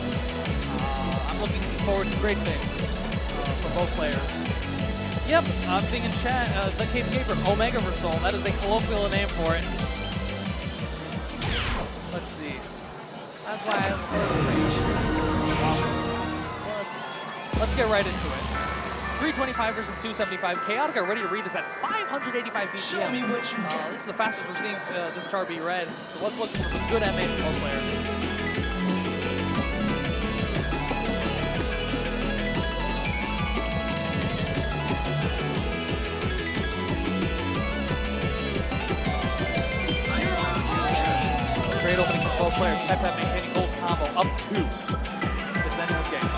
A: I'm looking forward to great things for both players. Yep, I'm seeing in chat the KPK from ΩVERSOUL. That is a colloquial name for it. Let's see. That's why I was let's get right into it. 325 versus 275. Chaotica ready to read this at 585 BPM.
C: Show me what you got.
A: This is the fastest we're seeing this chart be read. So let's look for some good MA from both players. Great opening from both players. PEP PEP maintaining gold combo up 2. This anyone's game.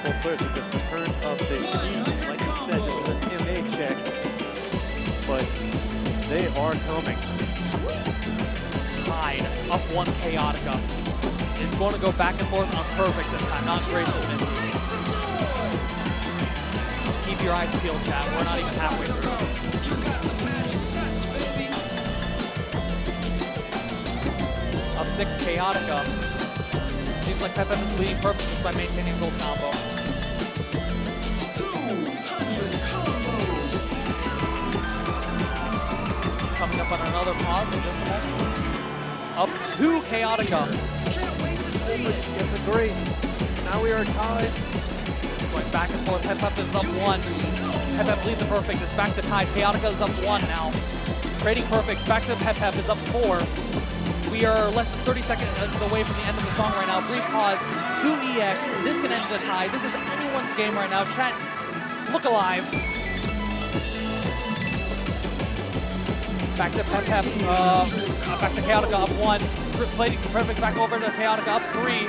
B: Both players have just turned up the heat. Like you said, this is an MA check, but they are coming.
A: Tied. Up 1 Chaotica. It's going to go back and forth on perfects this time, not grateful misses. Keep your eyes peeled, chat. We're not even halfway through. Up 6, Chaotica. Seems like PEP PEP is leading perfect just by maintaining gold combo. Coming up on another pause in just a moment. Up 2, Chaotica.
B: Yes, great. Now we are tied.
A: Going back and forth. PEP PEP is up 1. PEP PEP leads the perfect. It's back to tied. Chaotica is up 1 now. Trading perfects. Back to PEP PEP is up 4. We are less than 30 seconds away from the end of the song right now. Brief pause. 2 EX. This can end the tie. This is anyone's game right now. Chat, look alive. Back to PEP PEP. Back to Chaotica up 1. Plating perfect back over to Chaotica up 3.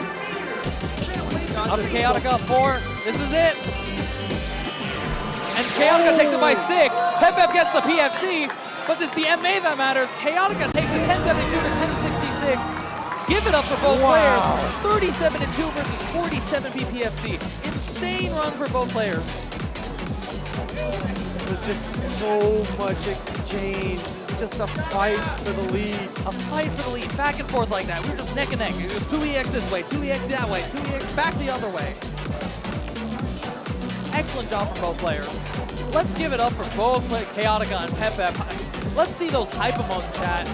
A: Up to Chaotica up 4. This is it. And Chaotica takes it by 6. PEP PEP gets the PFC, but it's the MA that matters. Chaotica takes it 1072 to 1066. Give it up for both players. 37-2 versus 47 PPFC. Insane run for both players.
B: It was just so much exchange. It was just a fight for the lead.
A: A fight for the lead, back and forth like that. We were just neck and neck. It was 2EX this way, 2EX that way, 2EX back the other way. Excellent job from both players. Let's give it up for both Chaotica and PEP PEP. Let's see those hype emotes, chat.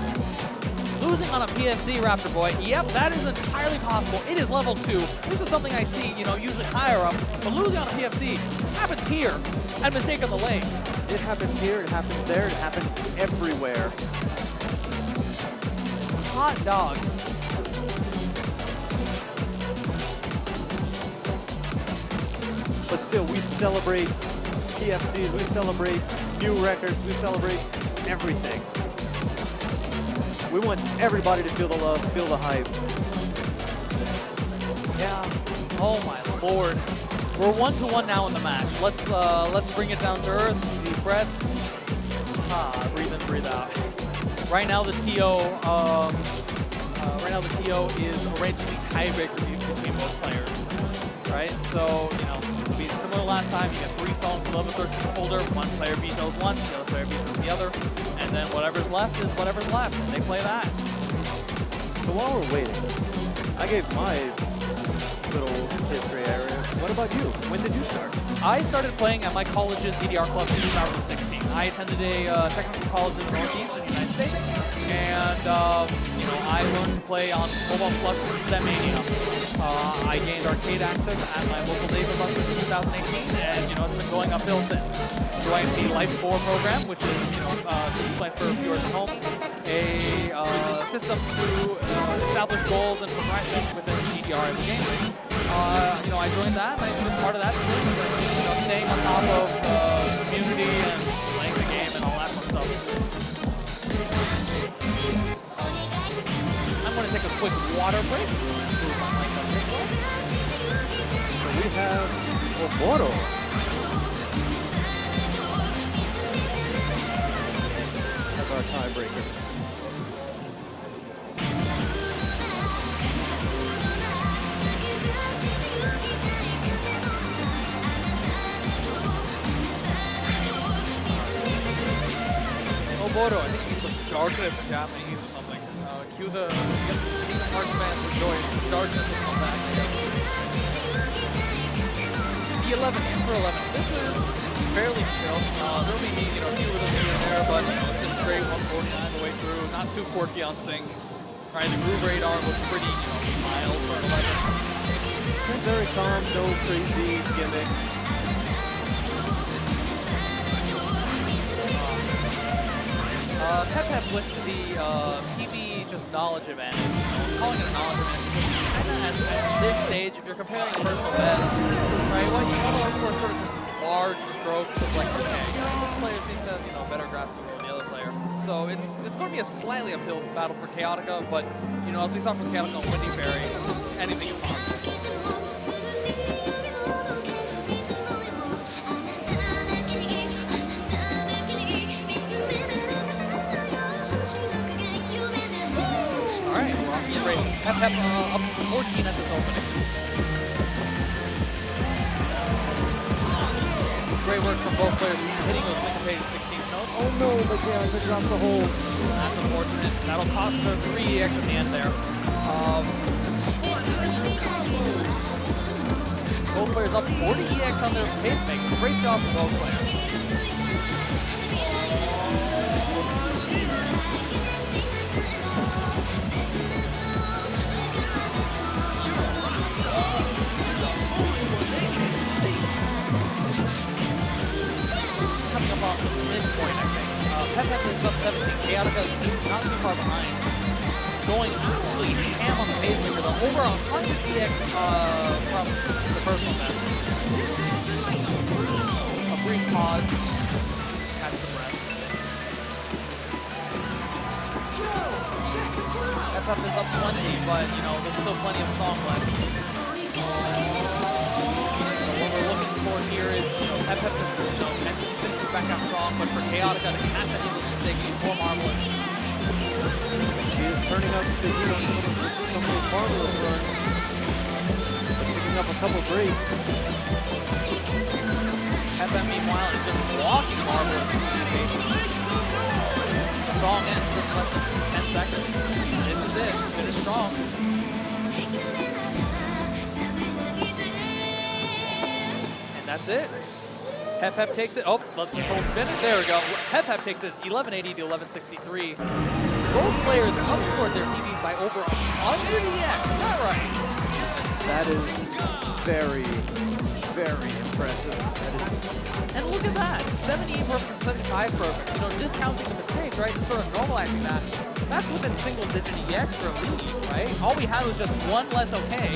A: Losing on a PFC, Raptor Boy. Yep, that is entirely possible. It is level 2. This is something I see, usually higher up. But losing on a PFC happens here and mistake on the lane.
B: It happens here, it happens there, it happens everywhere.
A: Hot dog.
B: But still, we celebrate PFCs, we celebrate new records, we celebrate everything. We want everybody to feel the love, feel the hype.
A: Yeah. Oh my lord. We're 1-1 now in the match. Let's bring it down to earth. Deep breath. Breathe in, breathe out. Right now the TO is arranging the tiebreaker between both players. Right? So, it'll be similar last time. You get 3 songs, 11-13 folder. One player vetoes one, the other player vetoes the other. And then whatever's left is whatever's left. And they play that.
B: So while we're waiting, I gave my little history area. What about you? When did you start?
A: I started playing at my college's DDR club in 2016. I attended a technical college in the Northeast in the United States, and I learned to play on ΩVERSOUL and STEMania. I gained arcade access at my local David Buster in 2018, and it's been going uphill since. Joined the Life 4 program, which is to explain for viewers at home, a system to establish goals and progression within DDR as a game. I joined that, and I've been part of that since, and staying on top of the community and playing the game and all that fun stuff. I'm going to take a quick water break. Move my mic up this way.
B: So we have Awaodori. That's our tiebreaker.
A: Awaodori, I think it means like darkness in Japanese or something. Cue the Kingdom Hearts fans rejoice. Darkness has come back, I guess. The 11, in for 11. This is fairly chill. There'll be, a few of them here and there, but it's just straight 149 the way through. Not too quirky on sync. Right, the groove radar looks pretty, mild for an 11.
B: It's very calm, no crazy gimmicks.
A: PEP PEP with the PB just knowledge advantage. Calling it a knowledge advantage. At this stage, if you're comparing personal best, right, what you want to look for is sort of just large strokes of like, okay, this player seems to have better grasp of than the other player. So it's going to be a slightly uphill battle for Chaotica, but as we saw from Chaotica and Windy Fairy, anything is possible. PEP PEP up 14 at this opening. great work from both players hitting those syncopated 16th notes.
B: Oh no, but Chaotica drops a hold.
A: That's unfortunate. That'll cost her 3 EX at the end there. Both players up 40 EX on their pacemaker. Great job for both players. Coming up on the midpoint, I think. PEP PEP is up 17. Chaotica is not too far behind. Going absolutely ham on the pacemaker, though. Over 100 EX from the personal best. A brief pause. Catch the breath. PEP PEP is up 20, but, you know, there's still plenty of song left. What we're looking for here is, you know, PEP PEP, you know, finishes back out strong, but for Chaotica to catch any of those mistakes is more marvelous.
B: She is turning up the, you know, some of those marvelous runs. Picking up a couple breaks.
A: PEP PEP, meanwhile, is just walking marvelous. The song ends in less than 10 seconds. This is it. Finish strong. And that's it. PEP PEP takes it. Oh, let's hold finish. There we go. PEP PEP takes it 1180 to 1163. Both players outscored their PBs by over 100 EX. Is that right?
B: That is very, very impressive. That is.
A: And look at that. 78 perfect, 75 perfect. You know, discounting the mistakes, right? Just sort of normalizing that. That's within single-digit EX for a lead, right? All we had was just one less okay,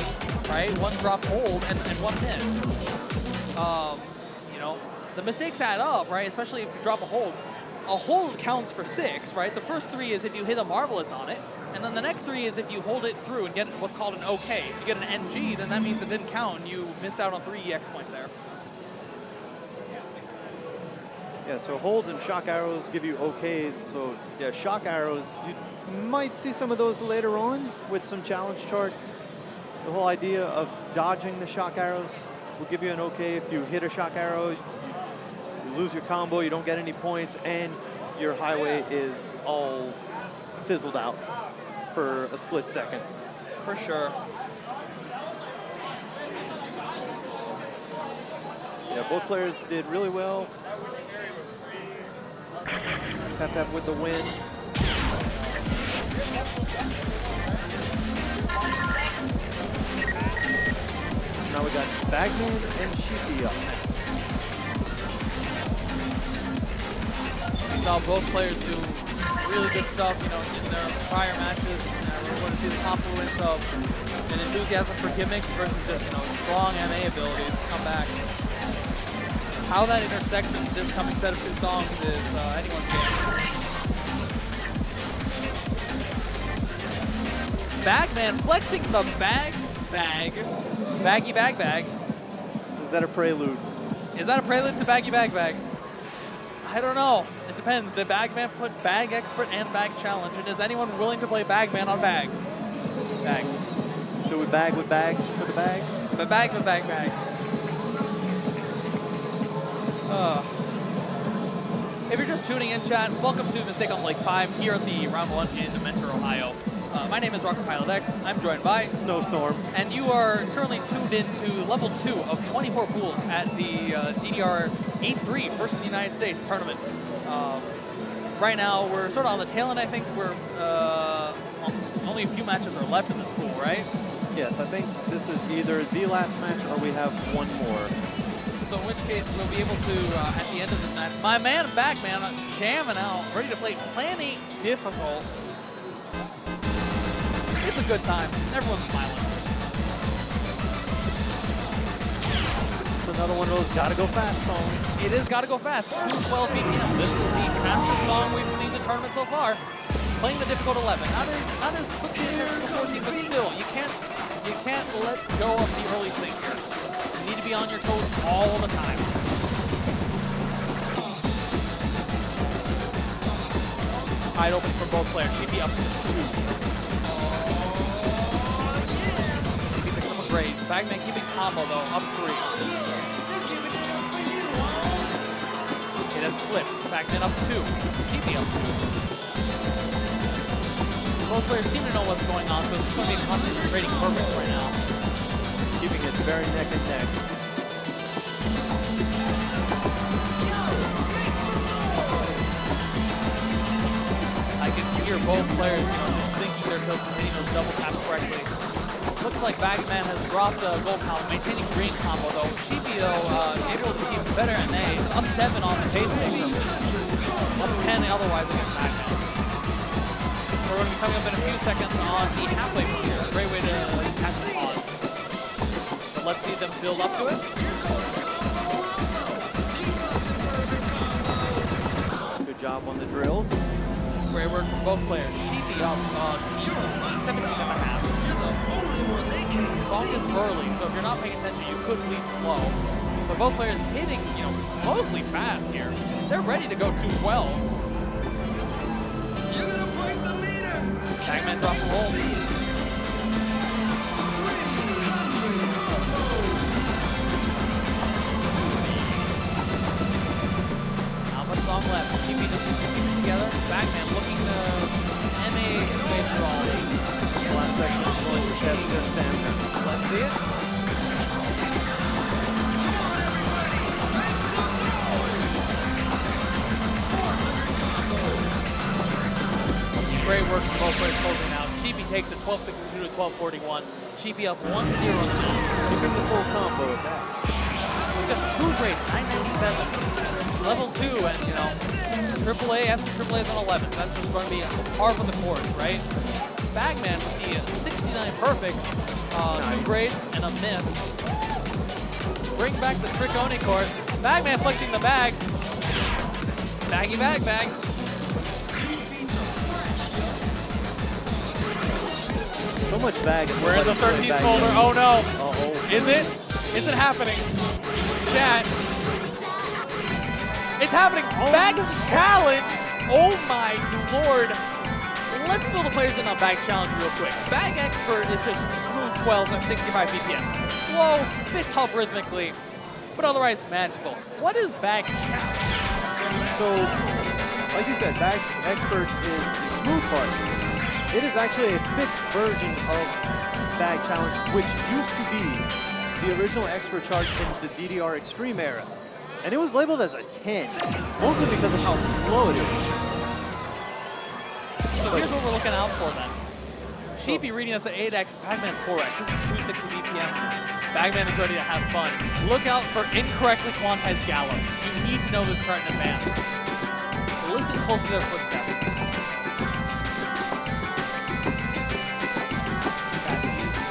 A: right? One drop hold and one miss. You know, the mistakes add up, right? Especially if you drop a hold. A hold counts for 6, right? The first 3 is if you hit a marvelous on it, and then the next 3 is if you hold it through and get what's called an OK. If you get an NG, then that means it didn't count and you missed out on 3 EX points there.
B: Yeah, so holds and shock arrows give you OKs. So yeah, shock arrows, you might see some of those later on with some challenge charts. The whole idea of dodging the shock arrows will give you an OK. If you hit a shock arrow, you lose your combo, you don't get any points, and your highway is all fizzled out for a split second.
A: For sure.
B: Yeah, both players did really well. PEP PEP with the win. Now we got BagMan and Sheepy up next.
A: We saw both players do really good stuff, you know, in their prior matches. We're going to see the confluence of an enthusiasm for gimmicks versus just, you know, strong MA abilities come back. How that intersects in this coming set of 2 songs is anyone's game. BagMan flexing the bags bag. Baggy bag bag.
B: Is that a prelude?
A: Is that a prelude to baggy bag bag? I don't know. It depends. Did BagMan put bag expert and bag challenge? And is anyone willing to play BagMan on bag? Bag.
B: Do we bag with bags for the bag?
A: But bag with bag bag. If you're just tuning in, chat, welcome to Mistake on Lake 5 here at the Round 1 in Mentor, Ohio. My name is Rocopltx. I'm joined by
B: SnowStorm.
A: And you are currently tuned into level 2 of 24 pools at the DDR 8-3 First in the United States tournament. Right now, we're sort of on the tail end, I think. We're only a few matches are left in this pool, right?
B: Yes, I think this is either the last match or we have one more.
A: So in which case, we'll be able to, at the end of the match, my man BagMan jamming out, ready to play Plan 8 difficult. It's a good time. Everyone's smiling.
B: It's another one of those gotta go fast songs.
A: It is gotta go fast. 2:12 BPM. This is the fastest song we've seen in the tournament so far. Playing the difficult 11. Not as quickly as the 14, but still, you can't let go of the early sync here. You need to be on your toes all the time. Wide open for both players. Sheepy up to 2. Sheepy picks up a grade. BagMan keeping combo though, up 3. players flip. BagMan up 2. Sheepy up 2. Both players seem to know what's going on, so it's going to be a concentrating purpose right now.
B: Keeping it very neck and neck.
A: I can hear both players, just syncing their kills and hitting those double taps correctly. Looks like BagMan has dropped the gold combo, maintaining green combo though. Sheepy though, able to keep better and A. Up 7 on the base maker. Up 10 otherwise against BagMan. We're going to be coming up in a few seconds on the halfway point here. Great way to catch the pause. But let's see them build up to it.
B: Good job on the drills.
A: Great work from both players. Sheepy up 17.5. Song is early, so if you're not paying attention, you could lead slow. But both players hitting, mostly fast here. They're ready to go 212.
C: You're gonna break the meter.
A: BagMan drops the hole. Not much song left. Sheepy just keeps it together. BagMan looking to MA space through all these.
B: Last section is going to test their stamina.
A: Let's see it. Great work from both players closing out. Sheepy takes it 12.62 to 12.41. Sheepy up 1-0.
B: Keeping the full combo with that.
A: Just 2 grades, 997. Level 2, and AAA, F's and AAA is on 11. That's just going to be a par for the course, right? BagMan with the 69 perfects, 2 grades and a miss. Bring back the Trick-Oni course. BagMan flexing the bag. Baggy bag bag.
B: So much bag.
A: We're in the 13th folder. Oh no.
B: Uh-oh.
A: Is it? Is it happening? Chat. It's happening. Bag challenge. Oh my lord. Let's fill the players in on bag challenge real quick. Bag expert is just smooth 12s at 65 BPM. Slow, bit tough rhythmically, but otherwise magical. What is bag challenge?
B: So, like you said, bag expert is the smooth part. It is actually a fixed version of bag challenge, which used to be the original expert charge in the DDR Extreme era. And it was labeled as a 10, mostly because of how slow it is.
A: So here's what we're looking out for then. Sheepy reading us at 8x, BagMan 4x. This is 260 BPM. BagMan is ready to have fun. Look out for incorrectly quantized gallows. You need to know this chart in advance. Listen close to their footsteps.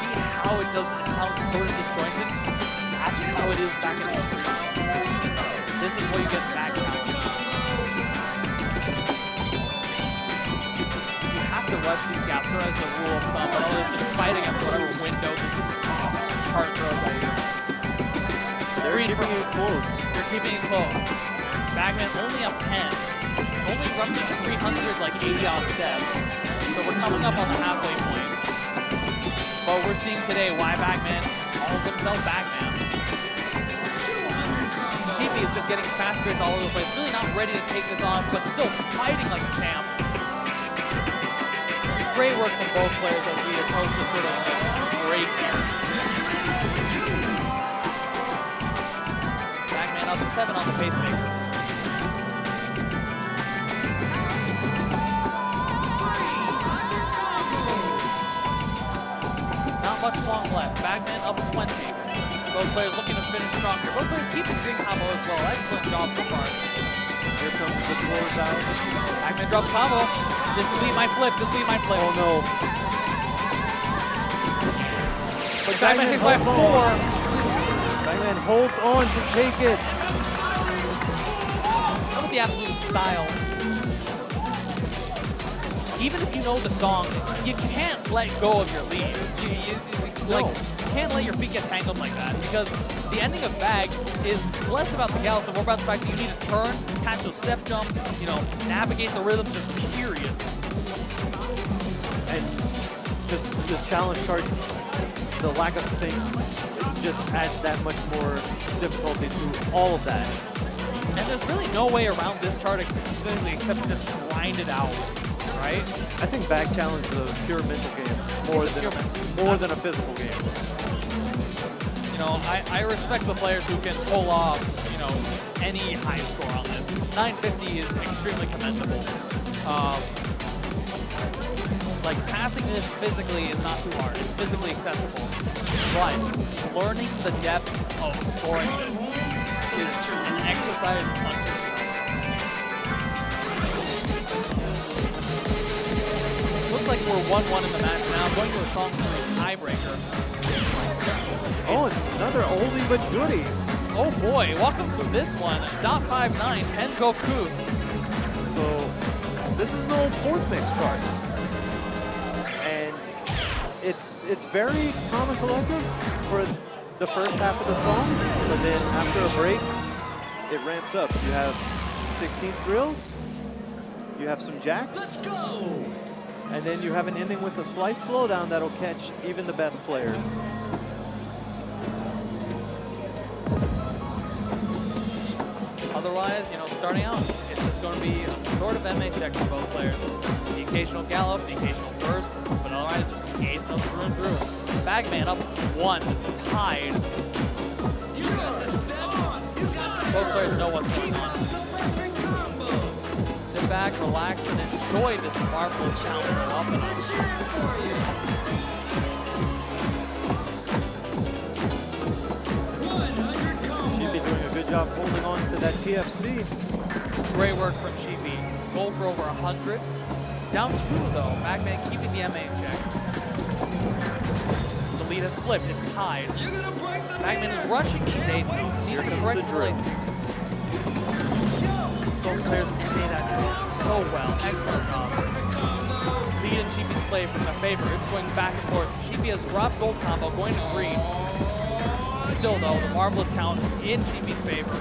A: See how it does, it sounds sort of disjointed? That's how it is back in Extreme. This is what you get back challenge. To watch these gaps are as a rule of thumb, but others just fight against whatever window this chart throws at you.
B: They're keeping it close.
A: They're keeping it close. BagMan only up 10. Only roughly 300, like 80 odd steps. So we're coming up on the halfway point. But we're seeing today why BagMan calls himself BagMan. Sheepy is just getting fast grids all over the place. Really not ready to take this on, but still fighting like a champ. Great work from both players as we approach a sort of break here. BagMan up 7 on the pacemaker. Not much long left. BagMan up 20. Both players looking to finish strong here. Both players keeping green combo as well. Excellent job so far.
B: Here comes the closeout.
A: BagMan drops combo. This lead might flip. This lead might flip.
B: Oh no.
A: But BagMan takes by 4.
B: BagMan holds on to take it.
A: Look at the absolute style. Even if you know the song, you can't let go of your lead. You can't let your feet get tangled like that, because the ending of Bag is less about the gallops and more about the fact that you need to turn, catch those step jumps, navigate the rhythm, just period.
B: And just the challenge chart, the lack of sync, just adds that much more difficulty to all of that.
A: And there's really no way around this card specifically except to just grind it out, right?
B: I think Bag Challenge is a pure mental game more than a physical game.
A: You know, I respect the players who can pull off, you know, any high score on this. 950 is extremely commendable. Like, passing this physically is not too hard. It's physically accessible. But learning the depth of scoring this is an exercise unto itself. Looks like we're 1-1 in the match now. Going to a song for a tiebreaker.
B: Oh, another oldie but goodie.
A: Oh boy, welcome to this one. .59, Tengoku.
B: So, this is an old fourth mix card. And it's very calm and collective for the first half of the song, but then after a break, it ramps up. You have 16th drills, you have some jacks,
C: Let's go!
B: and then you have an ending with a slight slowdown that'll catch even the best players.
A: Otherwise, you know, starting out, it's just going to be a sort of MA check for both players. The occasional gallop, the occasional burst, but otherwise just engage them through and through. BagMan up 1, tied.
C: You got the step on! You got the
A: Both players know what's going on.
C: perfect combo!
A: Sit back, relax, and enjoy this marvelous challenge from up and up.
C: Cheering for you! 100 combo!
B: Sheepy doing a good job holding on to that TFC.
A: Great work from Sheepy. Goal for over 100. Down 2 though. BagMan keeping the MA in check. The lead has flipped. It's tied.
C: You're gonna break the
A: BagMan is rushing these 8 moves. Needs the correct
B: drill.
A: points. Both players made that drill so well. Excellent job. Lead in Sheepy's favor. It's going back and forth. Sheepy has dropped gold combo, going to green. Still though, the marvelous count in Sheepy's favor.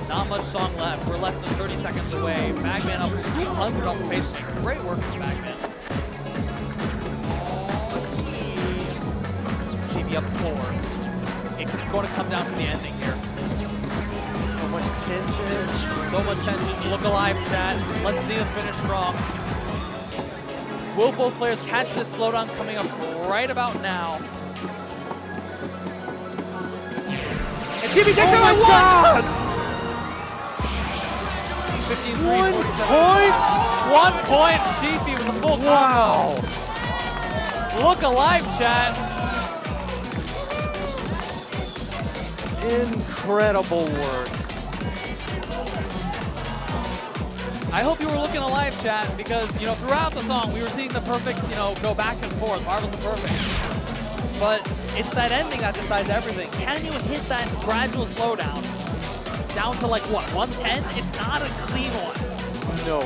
A: Not much song left. We're less than 30 seconds away. BagMan up 200 off the base. Great work from BagMan. Sheepy up 4. It's going to come down to the ending here.
B: So much tension.
A: So much tension. Look alive, chat. Let's see them finish strong. Will both players catch this slowdown coming up right about now? And Sheepy takes it by 1! 15, 3,
B: 1
A: 47.
B: point?
A: 1 point, Sheepy with a full
B: Wow.
A: combo. Look alive, chat.
B: Incredible work.
A: I hope you were looking alive, chat, because, you know, throughout the song, we were seeing the perfects, you know, go back and forth, marvels and perfects. But it's that ending that decides everything. Can you hit that gradual slowdown down to, like, what, 110? It's not a clean one.
B: No.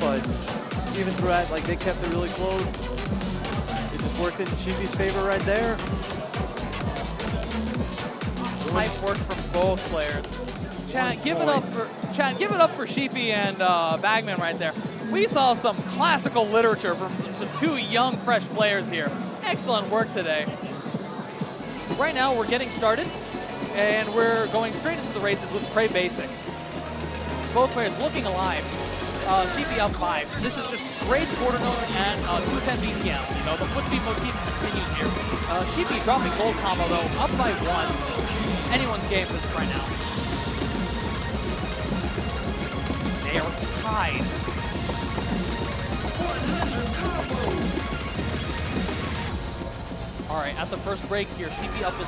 B: But even throughout, like, they kept it really close. It just worked in Sheepy's favor right there.
A: Nice work from both players. Chat, give it up for Sheepy and BagMan right there. We saw some classical literature from some 2 young, fresh players here. Excellent work today. Right now, we're getting started, and we're going straight into the races with Prey Basic. Both players looking alive. Sheepy up 5. This is just straight quarter notes and 210 BPM. You know, the foot speed motif continues here. Sheepy dropping gold combo though, up by 1. Anyone's game this right now. They are tied.
C: 100 combos!
A: All right, at the first break here, Sheepy up 10.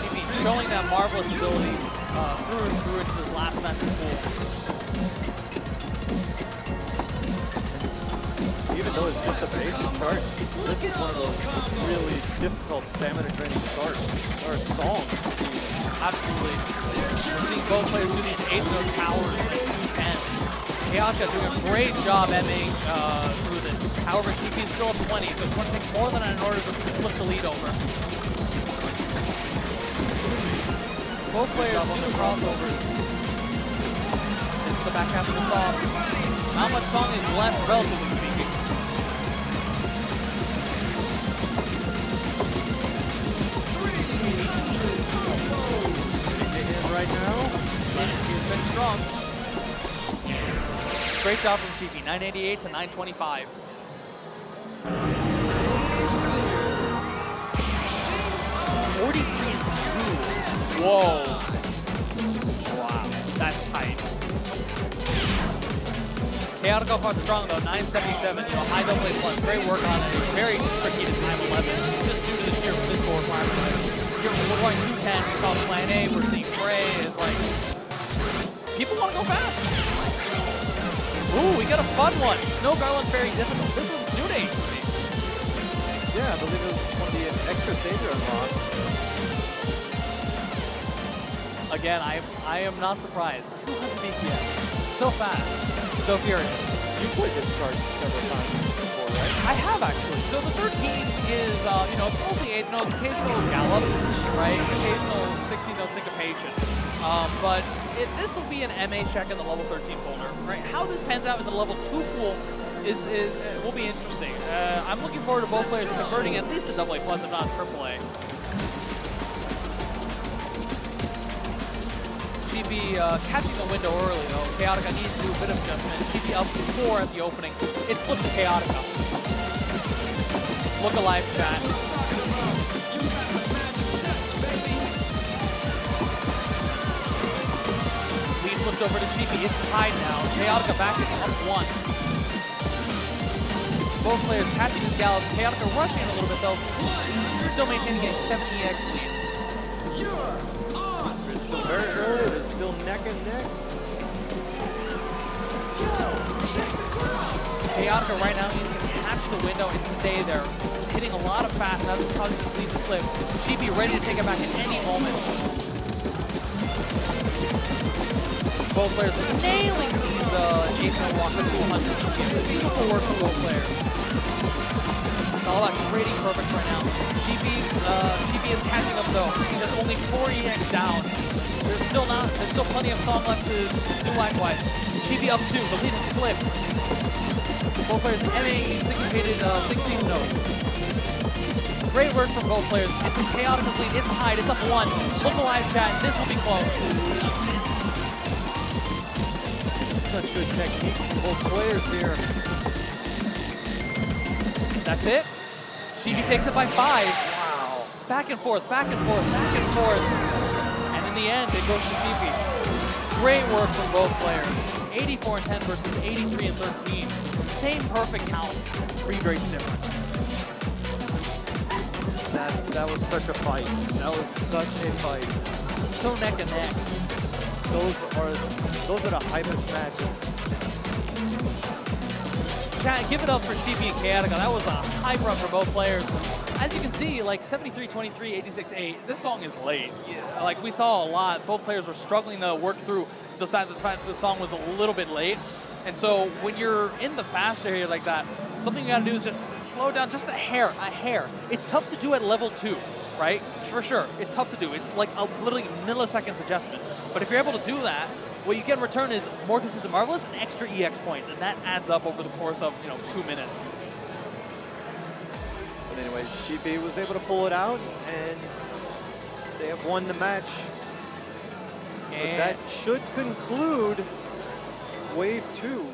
A: Sheepy showing that marvelous ability through and through into this last match of pool.
B: Even though it's just a basic chart, this is one of those really difficult stamina training cards, or songs.
A: Absolutely. We're seeing both players do these 8-note powers at 210. Chaotica doing a great job ending through this. However, Sheepy is still up 20, so it's going to take more than that in order to flip the lead over. Both players doing crossovers. This is the back half of the song. Not much song is left, relatively speaking. strong. Great job from Sheepy, 988 to 925. Whoa. Wow, that's tight. Chaotica fought strong though, 977, high AA plus. Great work on it. Very tricky to time 11, just due to the sheer physical requirement. We're going 210, we saw Plan A, we're seeing Bray. It's like, people want to go fast. Ooh, we got a fun one. Snow Garland, very difficult. This one's new to age for me.
B: Yeah, I believe it was one of the extra stages unlocked.
A: Again, I am not surprised. 200 BPM, so fast, so furious.
B: You played this card several times before, right?
A: I have actually. So the 13 is, it's mostly 8th notes, occasional gallop, right? Occasional 16 note syncopation. But this will be an MA check in the level 13 folder, right? How this pans out in the level 2 pool will be interesting. I'm looking forward to both players converting at least a AA plus, if not AAA. Sheepy catching the window early though. Chaotica needs to do a bit of adjustment. Sheepy up to 4 at the opening. It's flipped to Chaotica. Look alive, chat. Lead flipped over to Sheepy. It's tied now. Chaotica back in up 1. Both players catching his gallop. Chaotica rushing a little bit though. Still maintaining a 70x lead.
B: Still very early, it's still neck and neck.
A: Chaotica right now needs to catch the window and stay there. Hitting a lot of fast, that's what's causing this lead to flip. Sheepy ready to take it back at any moment. Both players nailing these 8-note walks at 200. Beautiful work from both players. It's all about trading perfect right now. Sheepy is catching up though. He has only 4 EX down. There's still plenty of song left to do likewise. Sheepy up 2, the lead is flipped. Both players MAE syncopated 16 notes. Great work from both players. It's a Chaotica's lead, it's tied, it's up 1. Look alive chat, this will be close.
B: Such good technique from both players here.
A: That's it. Sheepy takes it by 5. Wow. Back and forth, back and forth, back and forth. And in the end, it goes to Sheepy. Great work from both players. 84 and 10 versus 83 and 13. Same perfect count, 3 grades difference.
B: That was such a fight. That was such a fight.
A: So neck and neck.
B: Those are the hypest matches.
A: Chat, give it up for Sheepy and Chaotica. That was a high run for both players. As you can see, like 73-23, 86-8, this song is late. Yeah, like we saw a lot, both players were struggling to work through the fact that the song was a little bit late. And so when you're in the fast area like that, something you gotta do is just slow down just a hair. It's tough to do at level 2, right? For sure, it's tough to do. It's like a literally milliseconds adjustment. But if you're able to do that, what you get in return is more consistent marvelous and extra EX points, and that adds up over the course of 2 minutes.
B: But anyway, Sheepy was able to pull it out, and they have won the match. So that should conclude Wave 2.